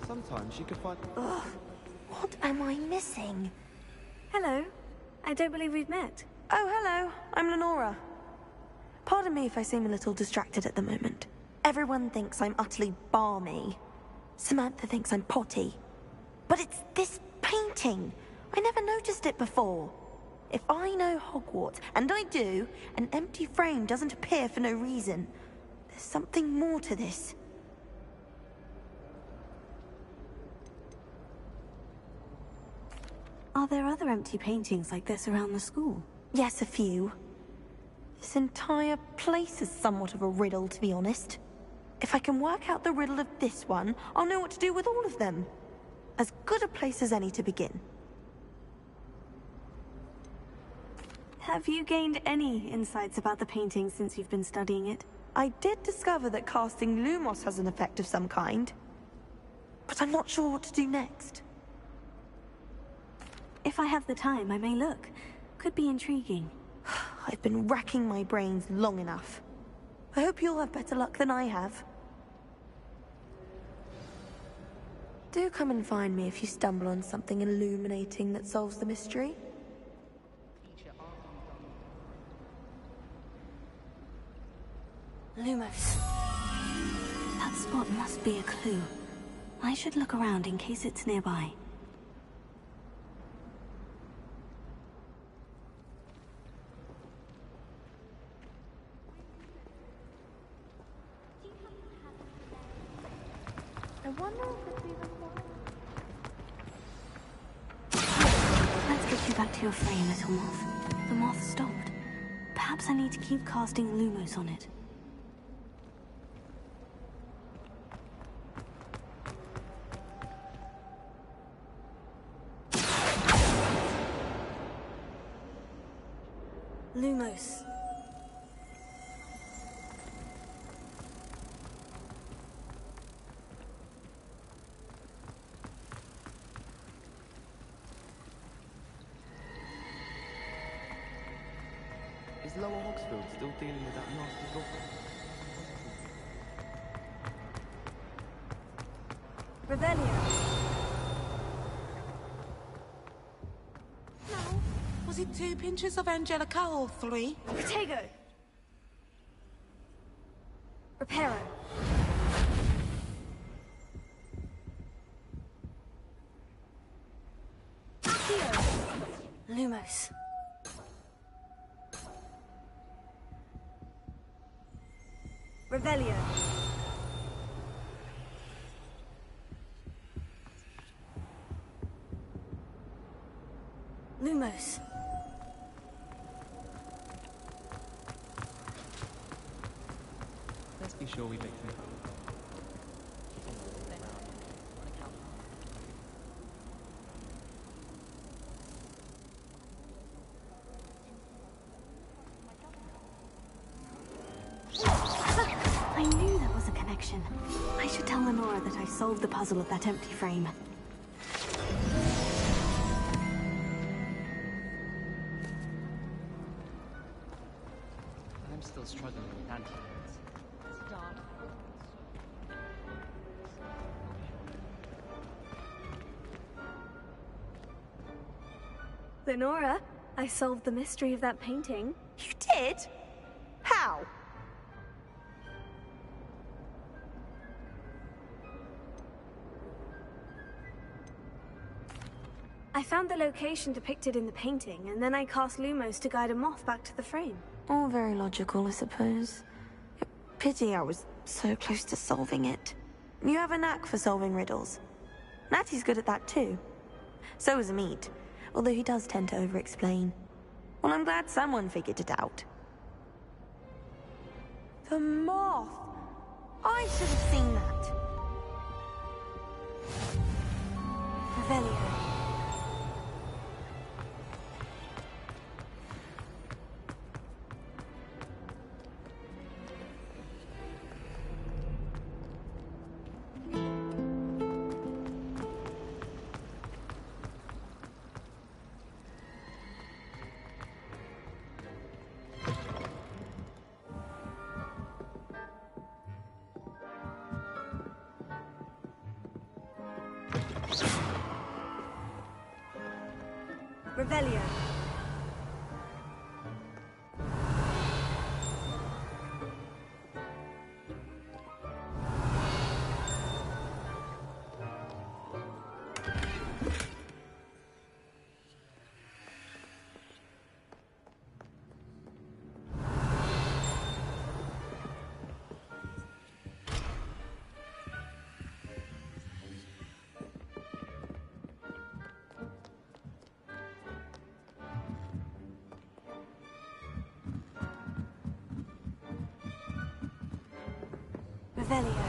Sometimes you could find... Ugh, what am I missing? Hello. I don't believe we've met. Oh, hello. I'm Lenora. Pardon me if I seem a little distracted at the moment. Everyone thinks I'm utterly balmy. Samantha thinks I'm potty. But it's this painting. I never noticed it before. If I know Hogwarts, and I do, an empty frame doesn't appear for no reason. There's something more to this. Are there other empty paintings like this around the school? Yes, a few. This entire place is somewhat of a riddle, to be honest. If I can work out the riddle of this one, I'll know what to do with all of them. As good a place as any to begin. Have you gained any insights about the painting since you've been studying it? I did discover that casting Lumos has an effect of some kind. But I'm not sure what to do next. If I have the time, I may look. Could be intriguing. I've been racking my brains long enough. I hope you'll have better luck than I have. Do come and find me if you stumble on something illuminating that solves the mystery. Lumos. That spot must be a clue. I should look around in case it's nearby. I wonder if it'd be the one. Let's get you back to your frame, little moth. The moth stopped. Perhaps Perhaps I need to keep casting Lumos on it. Lumos. Is Lower Hogsfield still dealing with that nasty goblin? Revelio. No. Was it 2 pinches of Angelica or 3? Protego. Reparo. Lumos. Revelio. Lumos. Let's be sure we make them. I knew there was a connection. I should tell Lenora that I solved the puzzle of that empty frame. I'm still struggling with antidotes. Lenora, I solved the mystery of that painting. You did? How? I found the location depicted in the painting, and then I cast Lumos to guide a moth back to the frame. All very logical, I suppose. Pity I was so close to solving it. You have a knack for solving riddles. Natty's good at that too. So is Amit, although he does tend to over-explain. Well, I'm glad someone figured it out. The moth! I should have seen that. Revelio. Revelio. Revelio.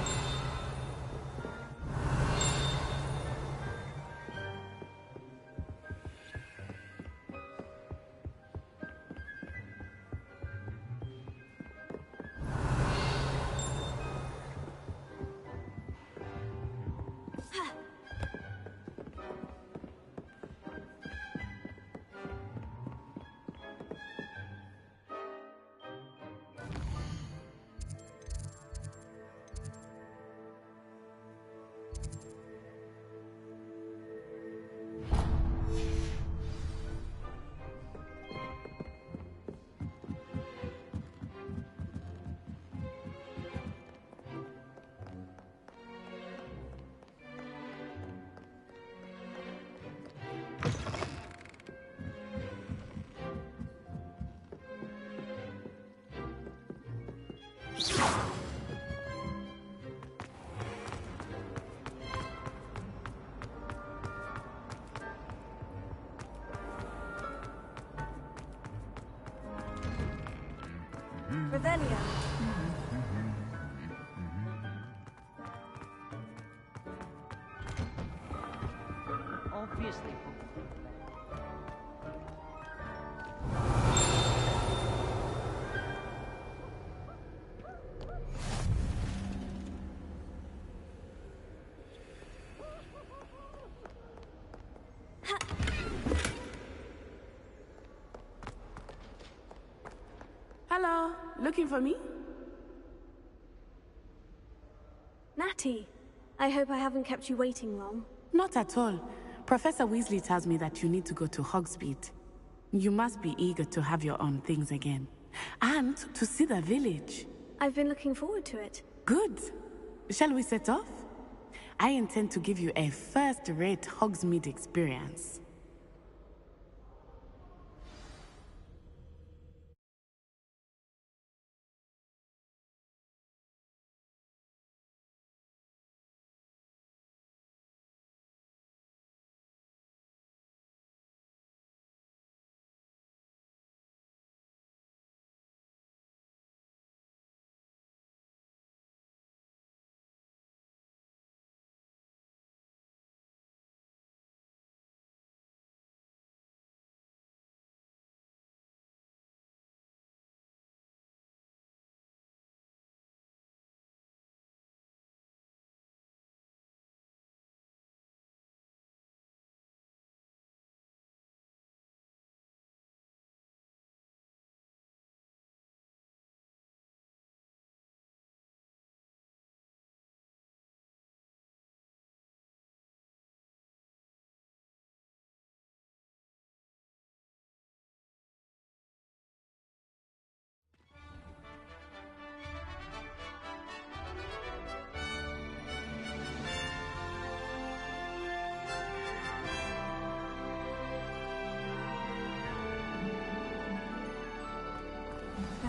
Revelio. Obviously. Hello, looking for me? Natty, I hope I haven't kept you waiting long. Not at all. Professor Weasley tells me that you need to go to Hogsmeade. You must be eager to have your own things again. And to see the village. I've been looking forward to it. Good. Shall we set off? I intend to give you a first-rate Hogsmeade experience.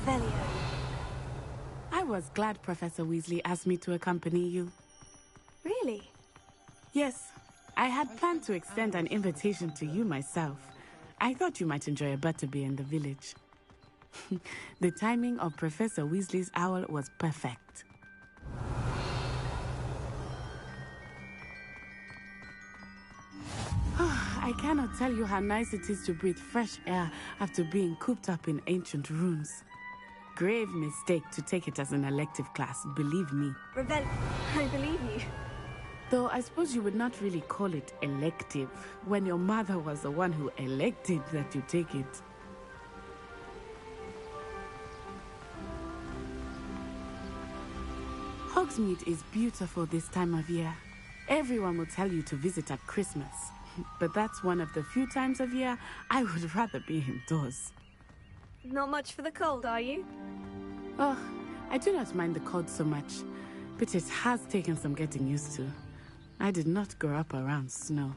Revelio. I was glad Professor Weasley asked me to accompany you. Really? Yes. I had planned to extend an invitation to you myself. I thought you might enjoy a butterbeer in the village. The timing of Professor Weasley's owl was perfect. I cannot tell you how nice it is to breathe fresh air after being cooped up in ancient ruins. Grave mistake to take it as an elective class, believe me. I believe you. Though I suppose you would not really call it elective when your mother was the one who elected that you take it. Hogsmeade is beautiful this time of year. Everyone will tell you to visit at Christmas. But that's one of the few times of year I would rather be indoors. Not much for the cold, are you? Oh, I do not mind the cold so much, but it has taken some getting used to. I did not grow up around snow.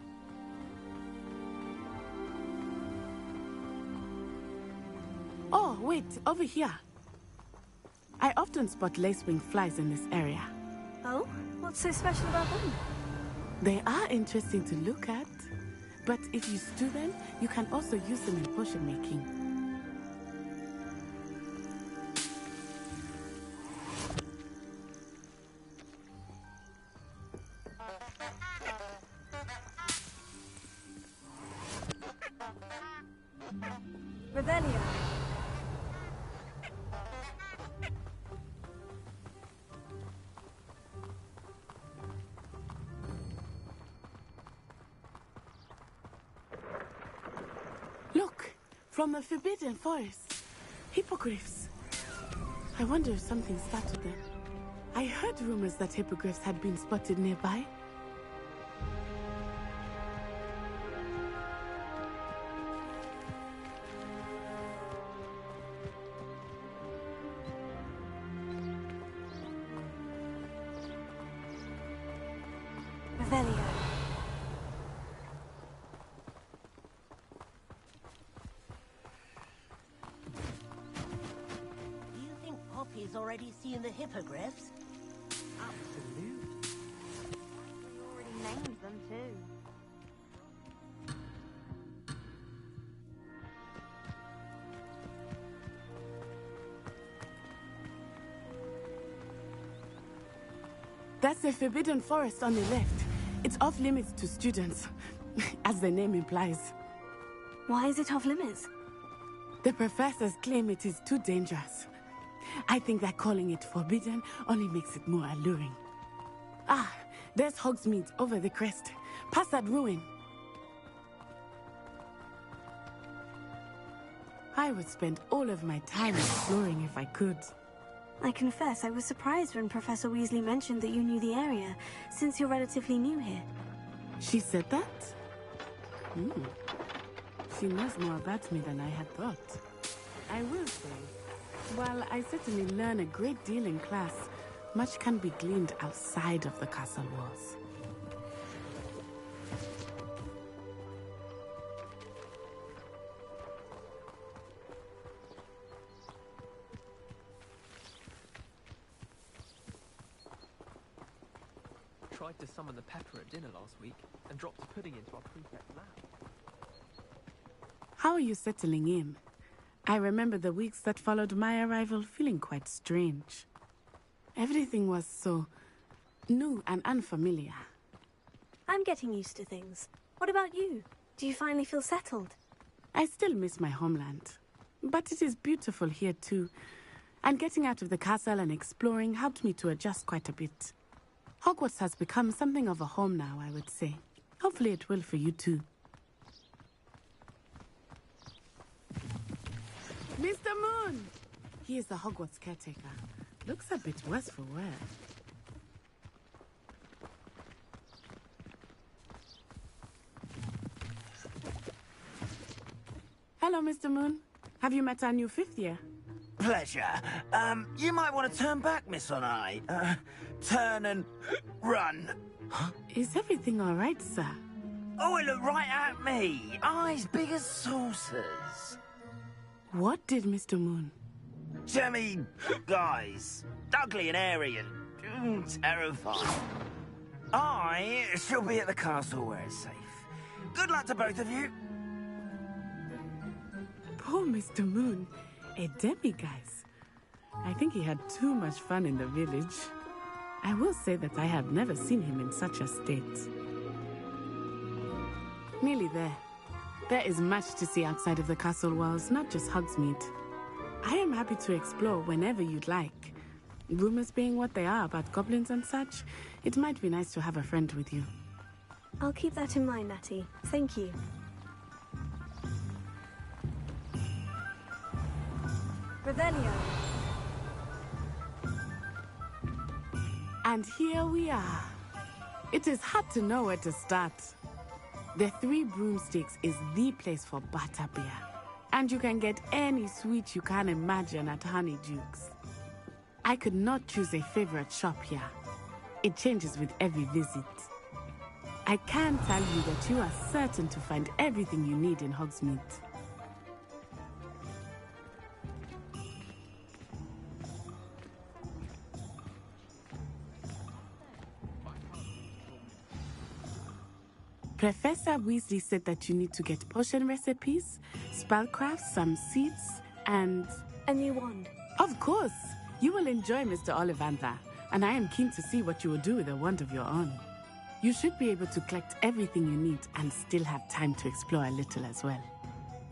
Oh, wait, over here. I often spot lacewing flies in this area. Oh? What's so special about them? They are interesting to look at, but if you stew them, you can also use them in potion making. Revelio. Look, from the Forbidden Forest. Hippogriffs. I wonder if something startled them. I heard rumors that hippogriffs had been spotted nearby. Revelio. Do you think Poppy's already seen the hippogriffs? Absolutely. We already named them too. That's the forbidden forest on the left. It's off limits to students, as the name implies. Why is it off limits? The professors claim it is too dangerous. I think that calling it forbidden only makes it more alluring. Ah, there's Hogsmeade over the crest. Past that ruin. I would spend all of my time exploring if I could. I confess I was surprised when Professor Weasley mentioned that you knew the area, since you're relatively new here. She said that? She knows more about me than I had thought. I will say, while I certainly learn a great deal in class, much can be gleaned outside of the castle walls. Tried to summon the pepper at dinner last week and dropped a pudding into our prefect's lab. How are you settling in? I remember the weeks that followed my arrival feeling quite strange. Everything was so new and unfamiliar. I'm getting used to things. What about you? Do you finally feel settled? I still miss my homeland, but it is beautiful here too. And getting out of the castle and exploring helped me to adjust quite a bit. Hogwarts has become something of a home now, I would say. Hopefully it will for you too. Mr. Moon! He is the Hogwarts caretaker. Looks a bit worse for wear. Hello, Mr. Moon. Have you met our new 5th year? Pleasure. You might want to turn back, Miss On-Eye. Turn and run. Is everything all right, sir? Oh, it looked right at me. Eyes big as saucers. What did Mr. Moon? Jemmy guys. Ugly and airy and terrifying. I shall be at the castle where it's safe. Good luck to both of you. Poor Mr. Moon. A demiguise. I think he had too much fun in the village. I will say that I have never seen him in such a state. Nearly there. There is much to see outside of the castle walls, not just Hogsmeade. I am happy to explore whenever you'd like. Rumors being what they are about goblins and such, it might be nice to have a friend with you. I'll keep that in mind, Natty. Thank you. Revelio. And here we are. It is hard to know where to start. The Three Broomsticks is the place for butterbeer. And you can get any sweet you can imagine at Honeydukes. I could not choose a favorite shop here. It changes with every visit. I can tell you that you are certain to find everything you need in Hogsmeade. Professor Weasley said that you need to get potion recipes, spellcrafts, some seeds, and... a new wand. Of course! You will enjoy Mr. Ollivander, and I am keen to see what you will do with a wand of your own. You should be able to collect everything you need and still have time to explore a little as well.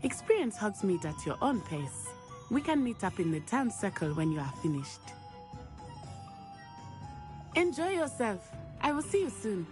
Experience Hogsmeade at your own pace. We can meet up in the town circle when you are finished. Enjoy yourself. I will see you soon.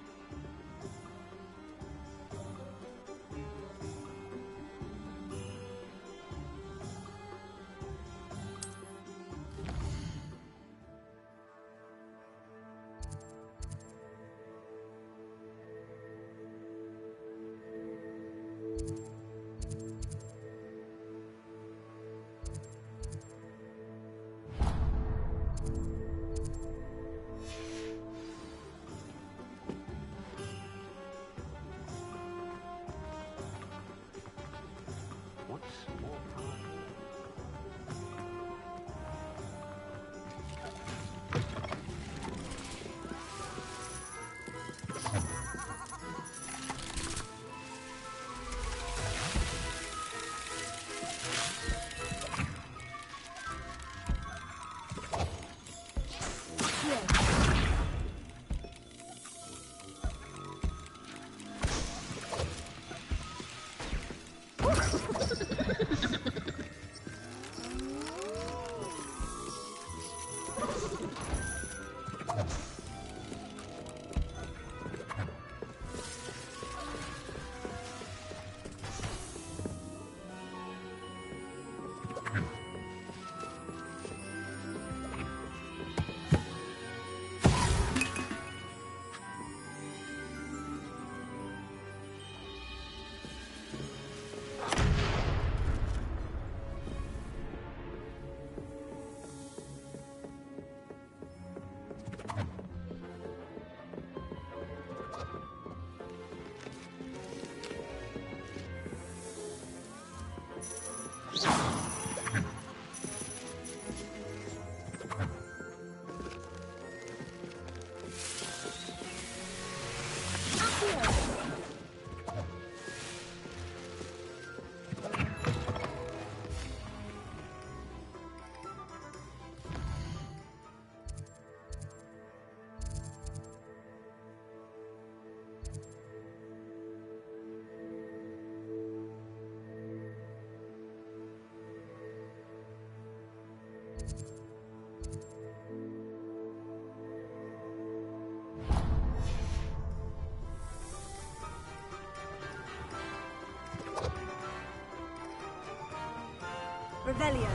Revelio.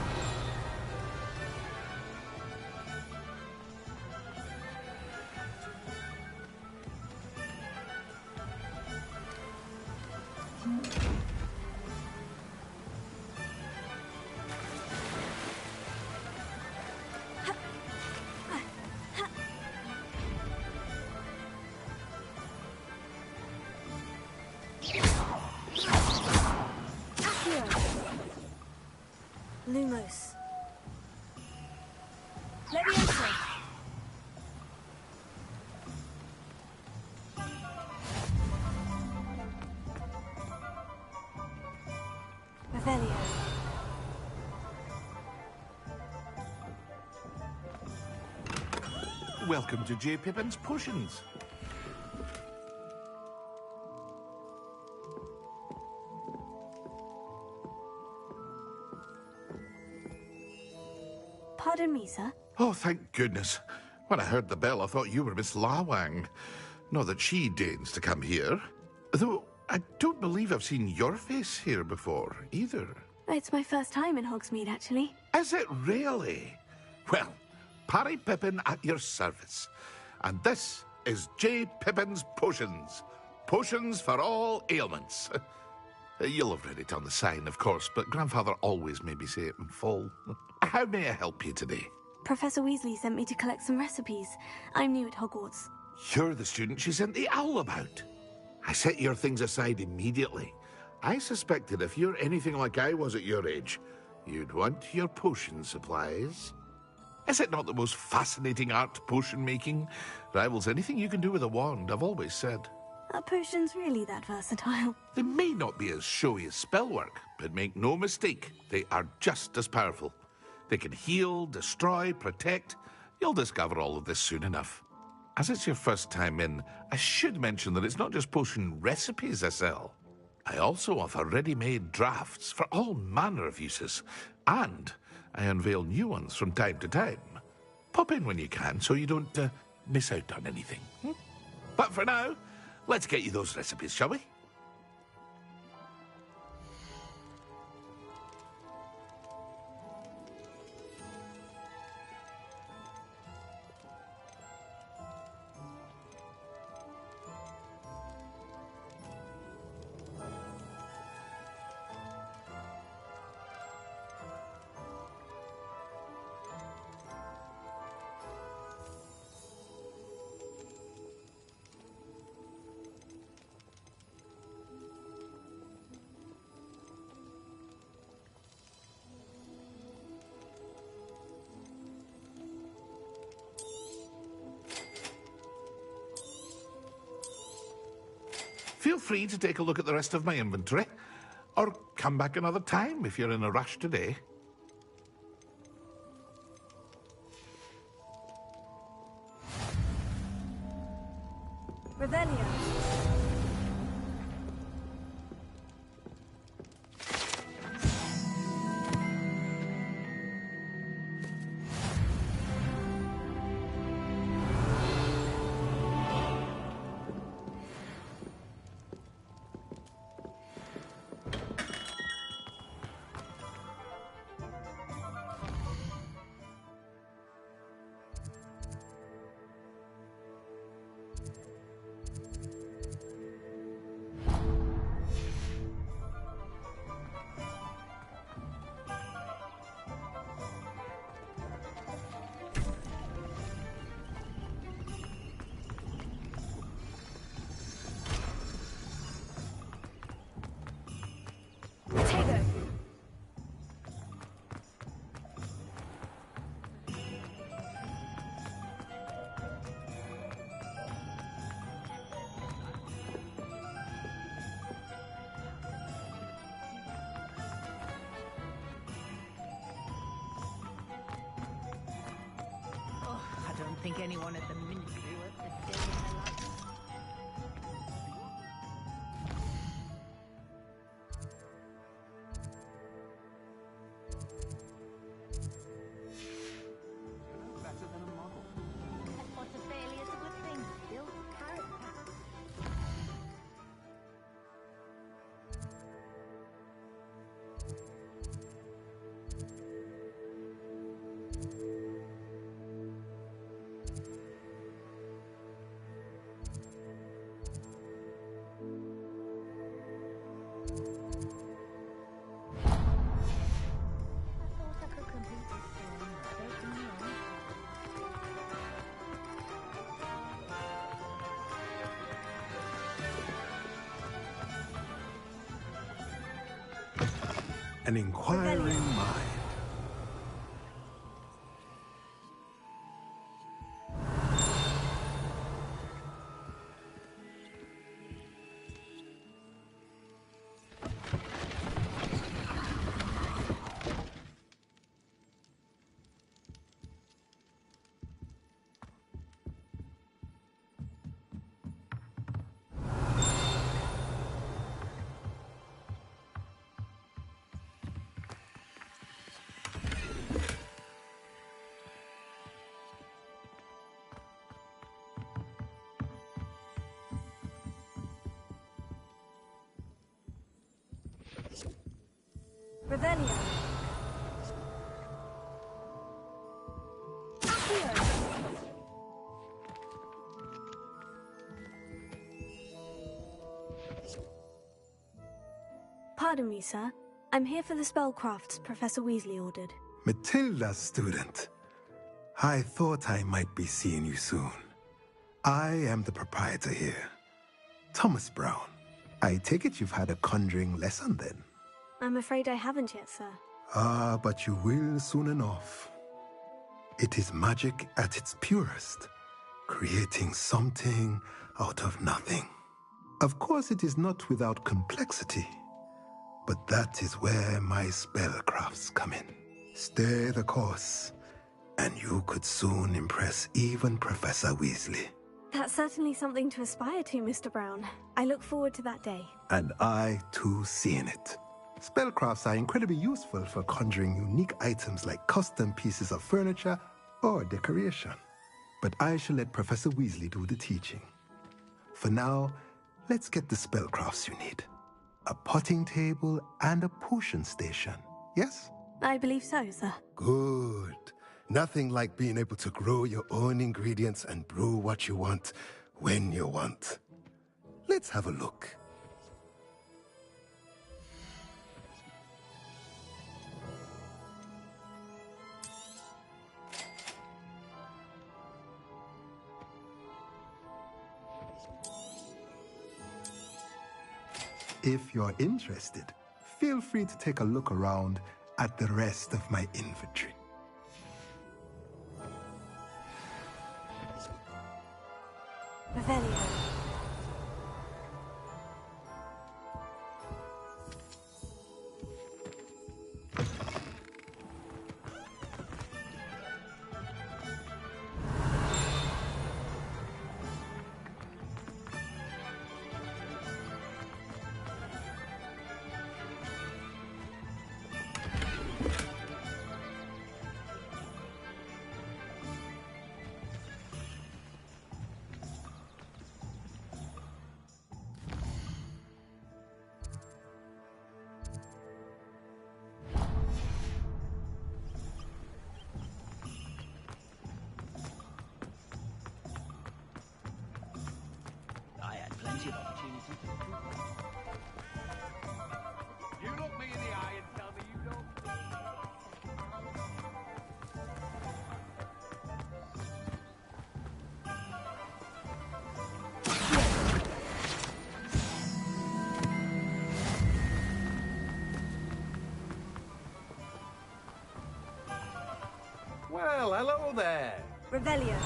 Lumos. Leviosa. Revelio. Welcome to J. Pippin's Potions. Pardon me, sir. Oh, thank goodness. When I heard the bell, I thought you were Miss Lawang. Not that she deigns to come here. Though I don't believe I've seen your face here before, either. It's my first time in Hogsmeade, actually. Is it really? Well, Parry Pippin at your service. And this is J. Pippin's Potions. Potions for all ailments. You'll have read it on the sign, of course, but Grandfather always made me say it in full. How may I help you today? Professor Weasley sent me to collect some recipes. I'm new at Hogwarts. You're the student she sent the owl about. I set your things aside immediately. I suspected if you're anything like I was at your age, you'd want your potion supplies. Is it not the most fascinating art, potion making? Rivals anything you can do with a wand, I've always said. Are potions really that versatile? They may not be as showy as spellwork, but make no mistake, they are just as powerful. They can heal, destroy, protect. You'll discover all of this soon enough. As it's your first time in, I should mention that it's not just potion recipes I sell. I also offer ready-made drafts for all manner of uses, and I unveil new ones from time to time. Pop in when you can so you don't miss out on anything. But for now, let's get you those recipes, shall we? Feel free to take a look at the rest of my inventory, or come back another time if you're in a rush today. Revelio. I don't think anyone at the Ministry worth a day in their life. Better than a model. What a failure is a good thing. Build character. an inquiring mind. Revelio. Pardon me, sir. I'm here for the spellcrafts Professor Weasley ordered. Matilda, student. I thought I might be seeing you soon. I am the proprietor here, Thomas Brown. I take it you've had a conjuring lesson then? I'm afraid I haven't yet, sir. Ah, but you will soon enough. It is magic at its purest, creating something out of nothing. Of course, it is not without complexity, but that is where my spellcrafts come in. Stay the course, and you could soon impress even Professor Weasley. That's certainly something to aspire to, Mr. Brown. I look forward to that day. And I, too, seeing it. Spellcrafts are incredibly useful for conjuring unique items like custom pieces of furniture or decoration. But I shall let Professor Weasley do the teaching. For now, let's get the spellcrafts you need. A potting table and a potion station, yes? I believe so, sir. Good. Nothing like being able to grow your own ingredients and brew what you want when you want. Let's have a look. If you're interested, feel free to take a look around at the rest of my inventory. Revelio. I had plenty of opportunity to improve. You look me in the eye and tell me you don't. Well, hello there. Revelio.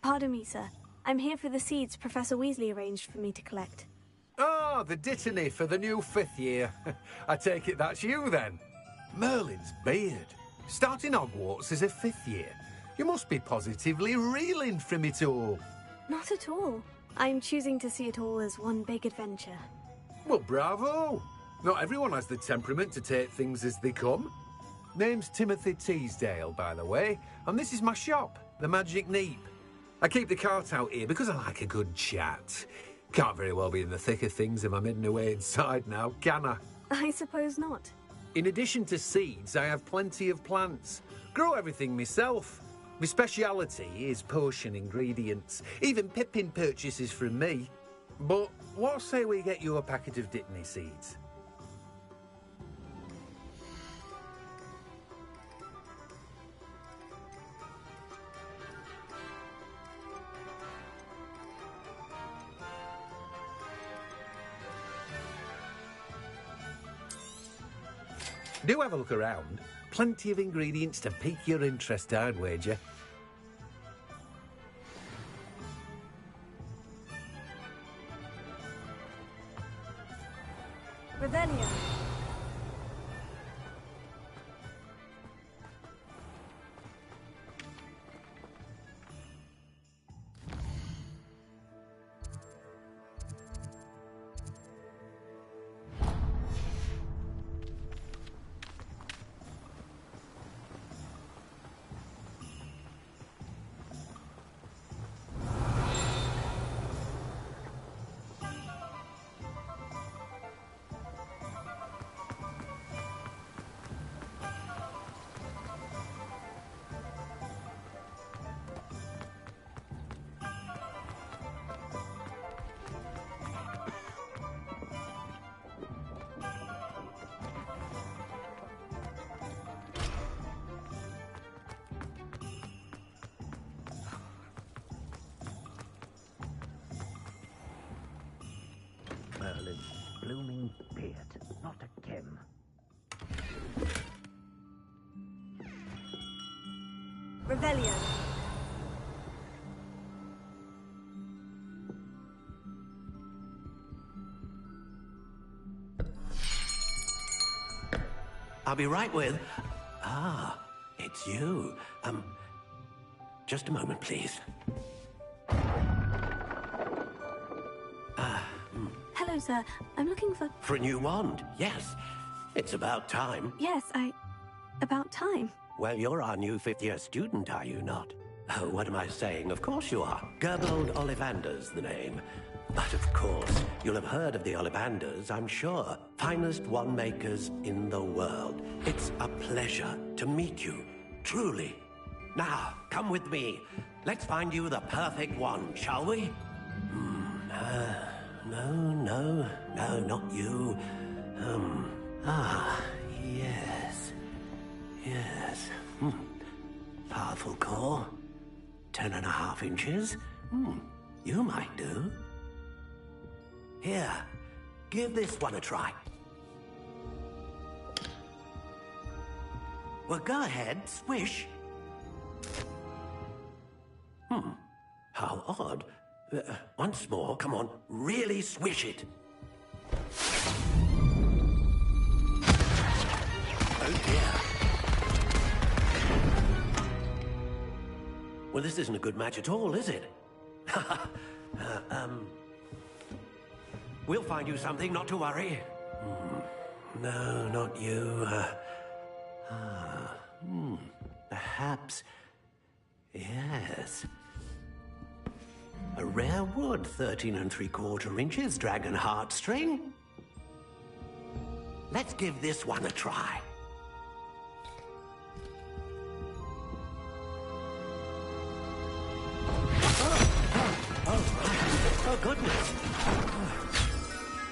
Pardon me, sir. I'm here for the seeds Professor Weasley arranged for me to collect. Oh, the dittany for the new 5th year. I take it that's you then. Merlin's beard. Starting Hogwarts as a 5th year. You must be positively reeling from it all. Not at all. I'm choosing to see it all as one big adventure. Well, bravo. Not everyone has the temperament to take things as they come. Name's Timothy Teasdale, by the way, and this is my shop, the Magic Neep. I keep the cart out here because I like a good chat. Can't very well be in the thick of things if I'm hidden away inside now, can I? I suppose not. In addition to seeds, I have plenty of plants. Grow everything myself. My speciality is potion ingredients. Even Pippin purchases from me. But what say we get you a packet of dittany seeds? Do have a look around. Plenty of ingredients to pique your interest, I'd wager. Revelio. Merlin's blooming beard, not a Kim. Revelio. I'll be right with... Ah, it's you. Just a moment, please. Hello, sir. I'm looking for... For a new wand, yes. It's about time. Yes, about time. Well, you're our new fifth-year student, are you not? Oh, what am I saying? Of course you are. Gerbold Ollivander's the name. But of course, you'll have heard of the Ollivanders, I'm sure. Finest wand makers in the world. It's a pleasure to meet you, truly. Now, come with me. Let's find you the perfect wand, shall we? No, not you. Yes. Powerful core. 10.5 inches. You might do. Here, give this one a try. Well, go ahead, swish. How odd. Once more, come on, really swish it. Oh dear. Well, this isn't a good match at all, is it? We'll find you something, not to worry. No, not you. Perhaps... Yes. A rare wood, 13 3/4 inches, dragon heartstring. Let's give this one a try. Oh, goodness.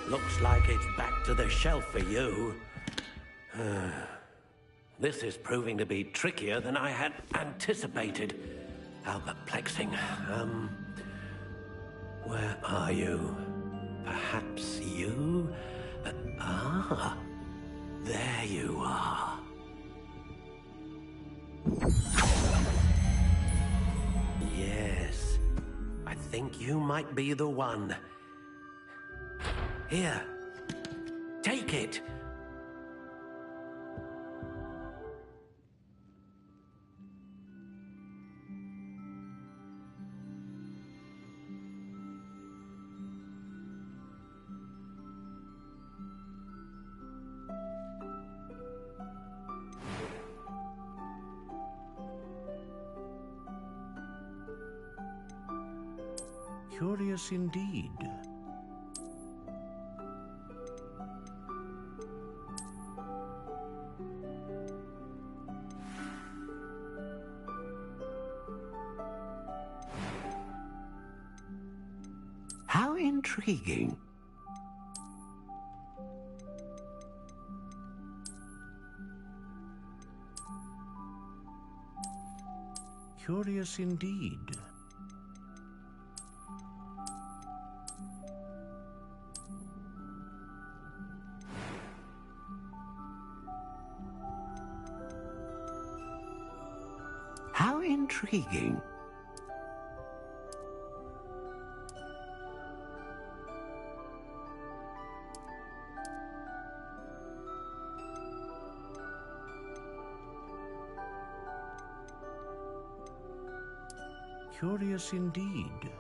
Looks like it's back to the shelf for you. This is proving to be trickier than I had anticipated. How perplexing. Where are you? Perhaps you? There you are. Yes, I think you might be the one. Here, take it. Curious indeed. How intriguing. Curious indeed. intriguing. Curious indeed.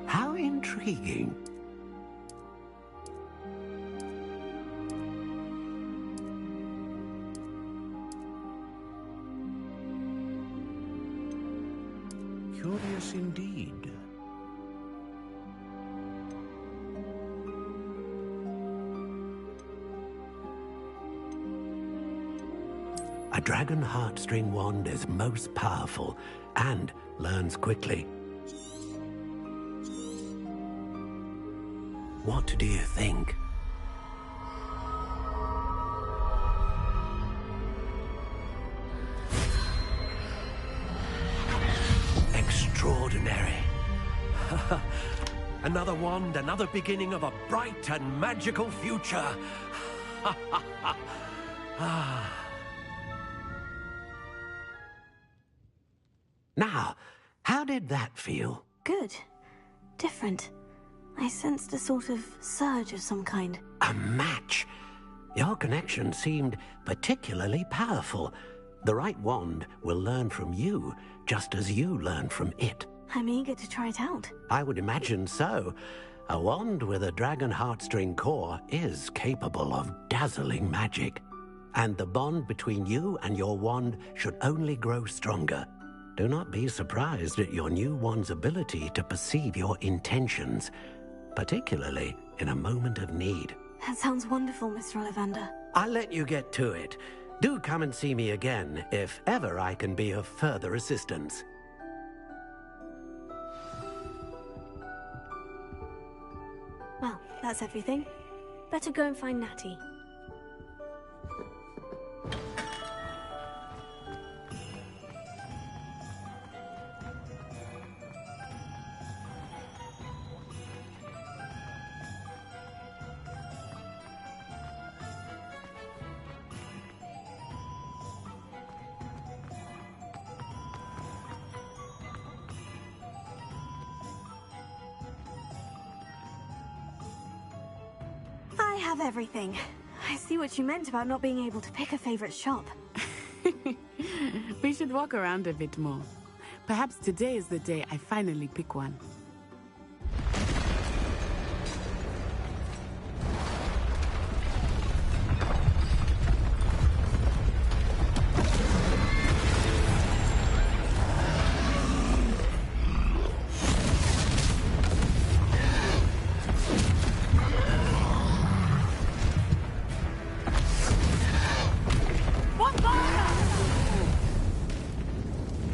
How intriguing. Curious indeed. A dragon heartstring wand is most powerful and learns quickly. What do you think? Extraordinary. Another wand, another beginning of a bright and magical future. Now, how did that feel? Good. Different. I sensed a sort of surge of some kind. A match? Your connection seemed particularly powerful. The right wand will learn from you, just as you learn from it. I'm eager to try it out. I would imagine so. A wand with a dragon heartstring core is capable of dazzling magic. And the bond between you and your wand should only grow stronger. Do not be surprised at your new wand's ability to perceive your intentions, particularly in a moment of need. That sounds wonderful, Mr. Ollivander. I'll let you get to it. Do come and see me again if ever I can be of further assistance. Well, that's everything. Better go and find Natty. I have everything. I see what you meant about not being able to pick a favorite shop. We should walk around a bit more. Perhaps today is the day I finally pick one.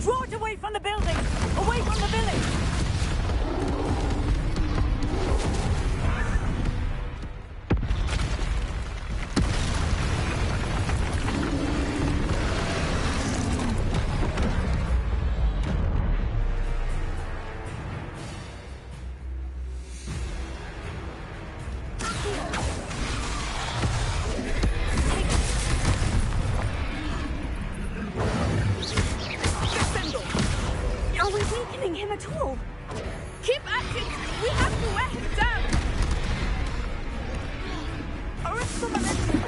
Draw it away from the building! Away from the village! Are we weakening him at all? Keep at it! We have to wear him down! Arrest the momentum!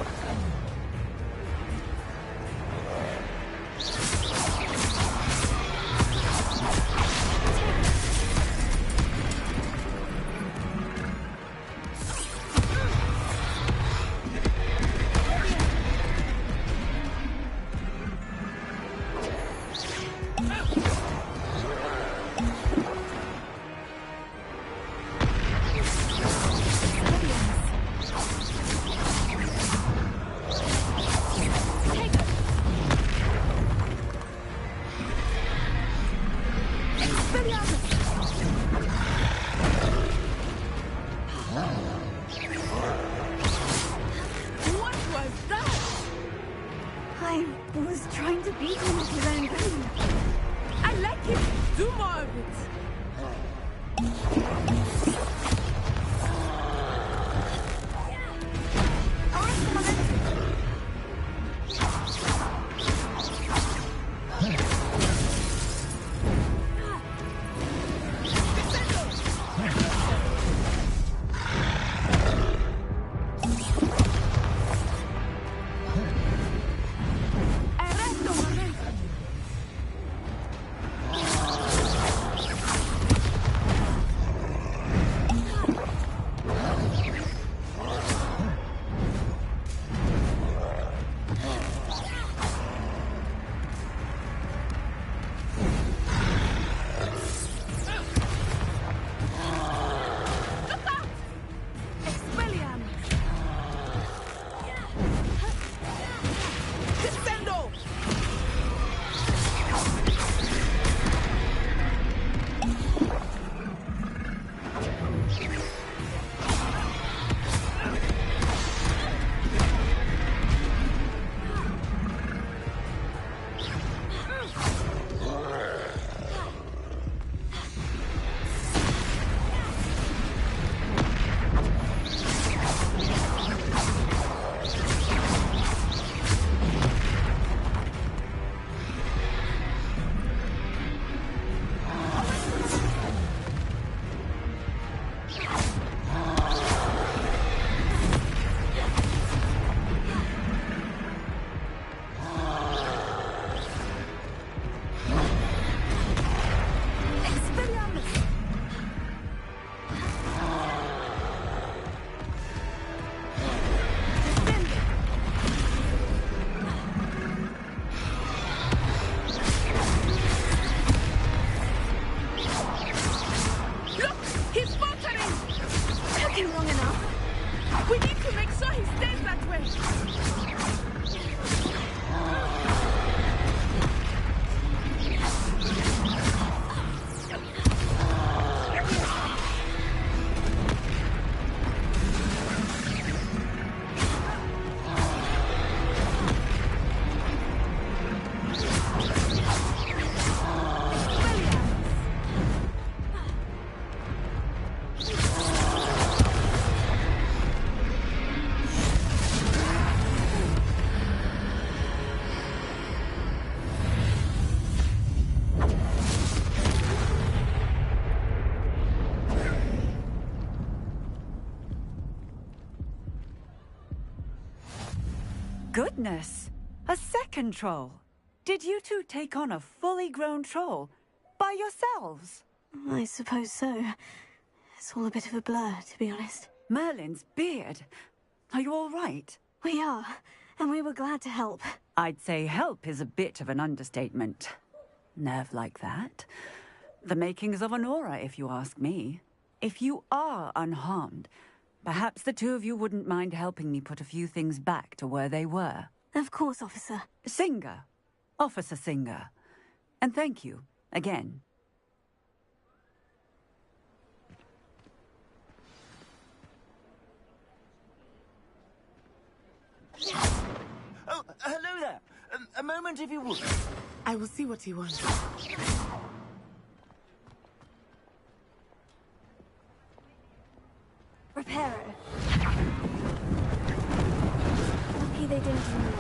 What was that? I was trying to beat him with his own gun. I like it! Do more of it! taking long enough. We need to make sure he stays that way. Goodness! A second troll! Did you two take on a fully grown troll? By yourselves? I suppose so. It's all a bit of a blur, to be honest. Merlin's beard. Are you all right? We are, and we were glad to help. I'd say help is a bit of an understatement. Nerve like that. The makings of an aura, if you ask me. If you are unharmed, perhaps the two of you wouldn't mind helping me put a few things back to where they were. Of course, officer. Singer. Officer Singer. And thank you, again. Oh, hello there. A moment, if you would. I will see what he wants. Reparo. Lucky they didn't do more.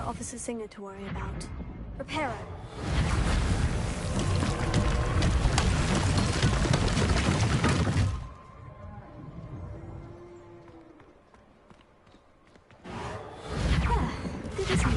Officer Singer to worry about. Reparo. Good as new.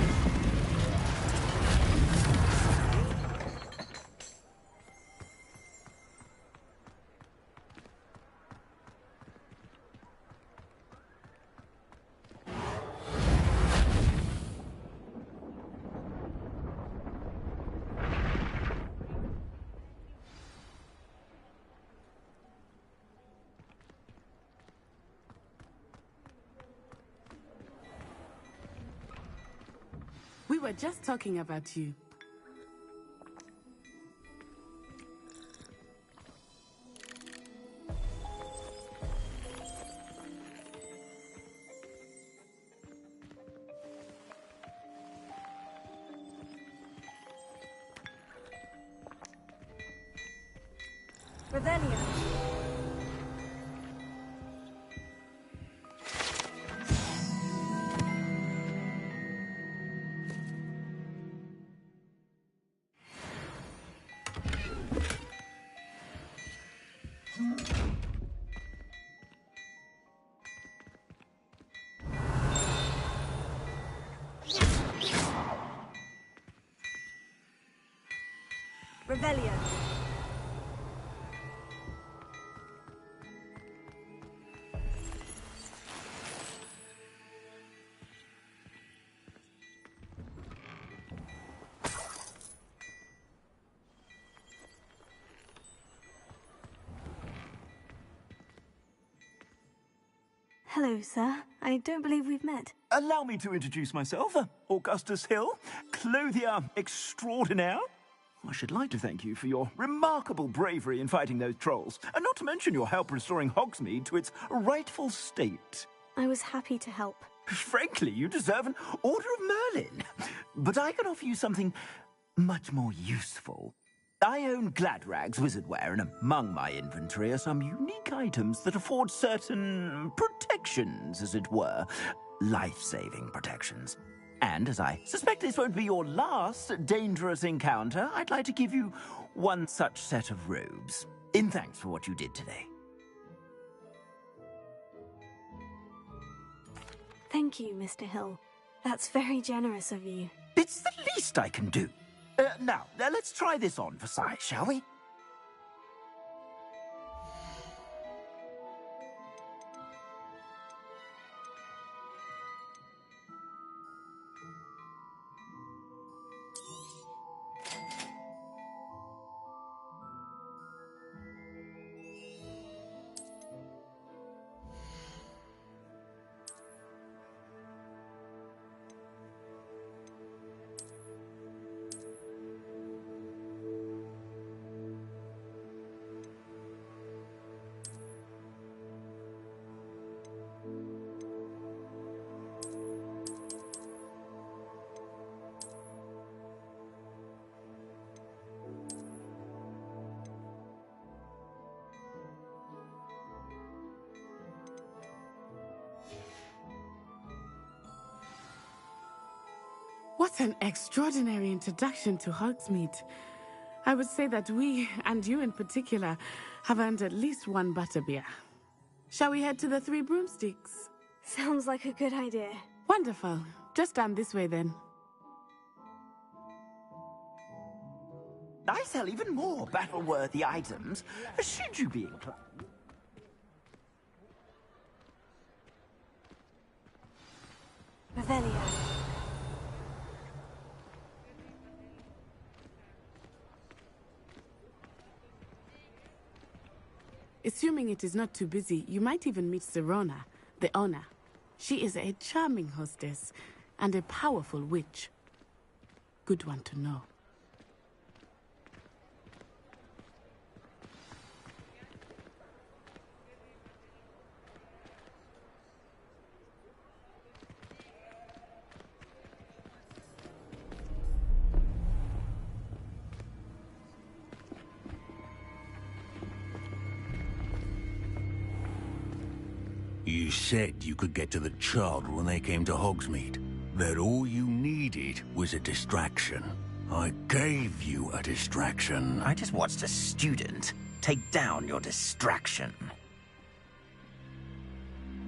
We were just talking about you. Revelio. Revelio. Hello, sir. I don't believe we've met. Allow me to introduce myself. Augustus Hill, clothier extraordinaire. I should like to thank you for your remarkable bravery in fighting those trolls, and not to mention your help restoring Hogsmeade to its rightful state. I was happy to help. Frankly, you deserve an Order of Merlin. But I can offer you something much more useful. I own Gladrag's wizardware, and among my inventory are some unique items that afford certain protections, as it were. Life-saving protections. And as I suspect this won't be your last dangerous encounter, I'd like to give you one such set of robes, in thanks for what you did today. Thank you, Mr. Hill. That's very generous of you. It's the least I can do. Now, let's try this on for size, shall we? What an extraordinary introduction to Hogsmeade. I would say that we, and you in particular, have earned at least one butterbeer. Shall we head to the Three Broomsticks? Sounds like a good idea. Wonderful. Just down this way then. I sell even more battle-worthy items, should you be inclined. Revelio. Assuming it is not too busy, you might even meet Serona, the owner. She is a charming hostess and a powerful witch. Good one to know. You said you could get to the child when they came to Hogsmeade. That all you needed was a distraction. I gave you a distraction. I just watched a student take down your distraction.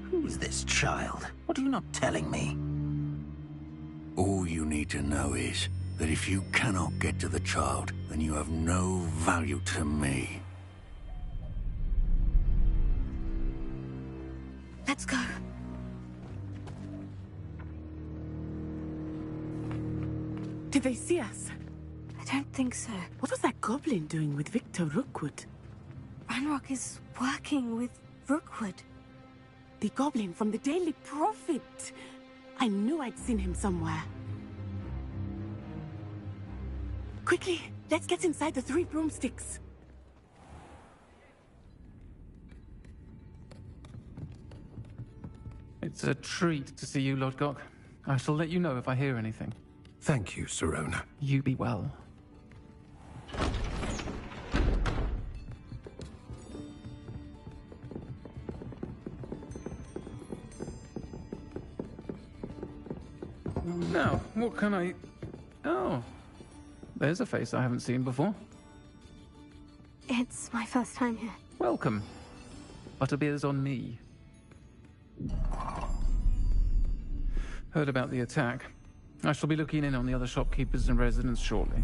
Who's this child? What are you not telling me? All you need to know is that if you cannot get to the child, then you have no value to me. Let's go. Did they see us? I don't think so. What was that goblin doing with Victor Rookwood? Ranrock is working with Rookwood. The goblin from the Daily Prophet. I knew I'd seen him somewhere. Quickly, let's get inside the Three Broomsticks. It's a treat to see you, Lodgok. I shall let you know if I hear anything. Thank you, Serona. You be well. Now, what can I... Oh, there's a face I haven't seen before. It's my first time here. Welcome. Butterbeer's on me. Heard about the attack. I shall be looking in on the other shopkeepers and residents shortly.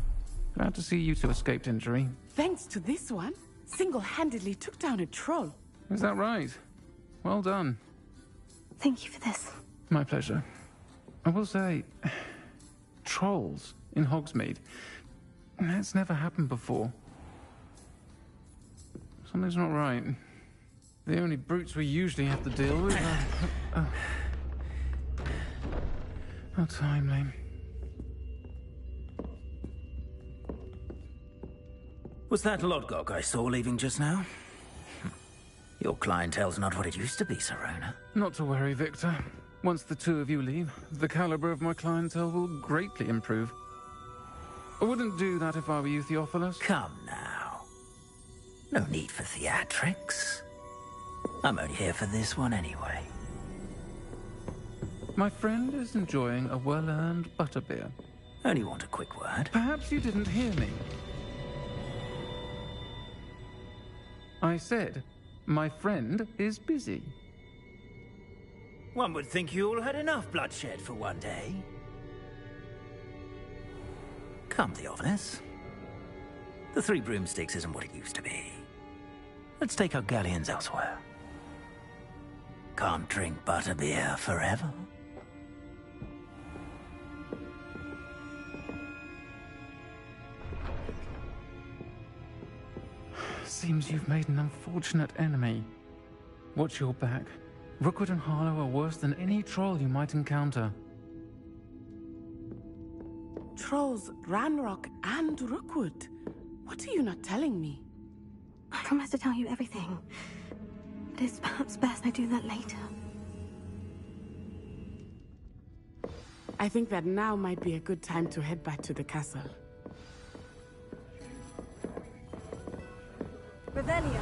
Glad to see you two escaped injury. Thanks to this one, single-handedly took down a troll. Is that right? Well done. Thank you for this. My pleasure. I will say, trolls in Hogsmeade. That's never happened before. Something's not right. The only brutes we usually have to deal with are... How timely. Was that Lodgok I saw leaving just now? Your clientele's not what it used to be, Serona. Not to worry, Victor. Once the two of you leave, the caliber of my clientele will greatly improve. I wouldn't do that if I were you, Theophilus. Come now. No need for theatrics. I'm only here for this one anyway. My friend is enjoying a well-earned butterbeer. Only want a quick word. Perhaps you didn't hear me. I said, my friend is busy. One would think you all had enough bloodshed for one day. Come, Theophilus. The Three Broomsticks isn't what it used to be. Let's take our galleons elsewhere. Can't drink butterbeer forever. Seems you've made an unfortunate enemy. Watch your back. Rookwood and Harlow are worse than any troll you might encounter. Trolls, Ranrock, and Rookwood. What are you not telling me? I promised to tell you everything. But it's perhaps best I do that later. I think that now might be a good time to head back to the castle. Revelio.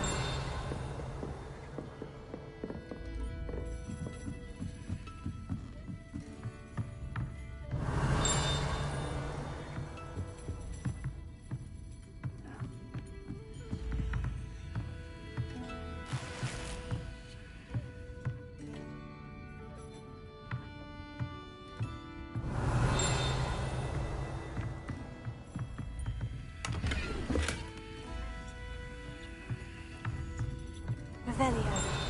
Revelio.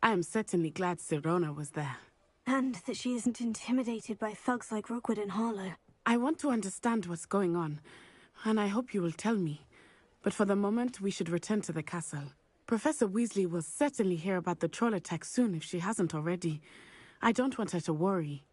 I am certainly glad Sirona was there. And that she isn't intimidated by thugs like Rookwood and Harlow. I want to understand what's going on, and I hope you will tell me. But for the moment, we should return to the castle. Professor Weasley will certainly hear about the troll attack soon if she hasn't already. I don't want her to worry.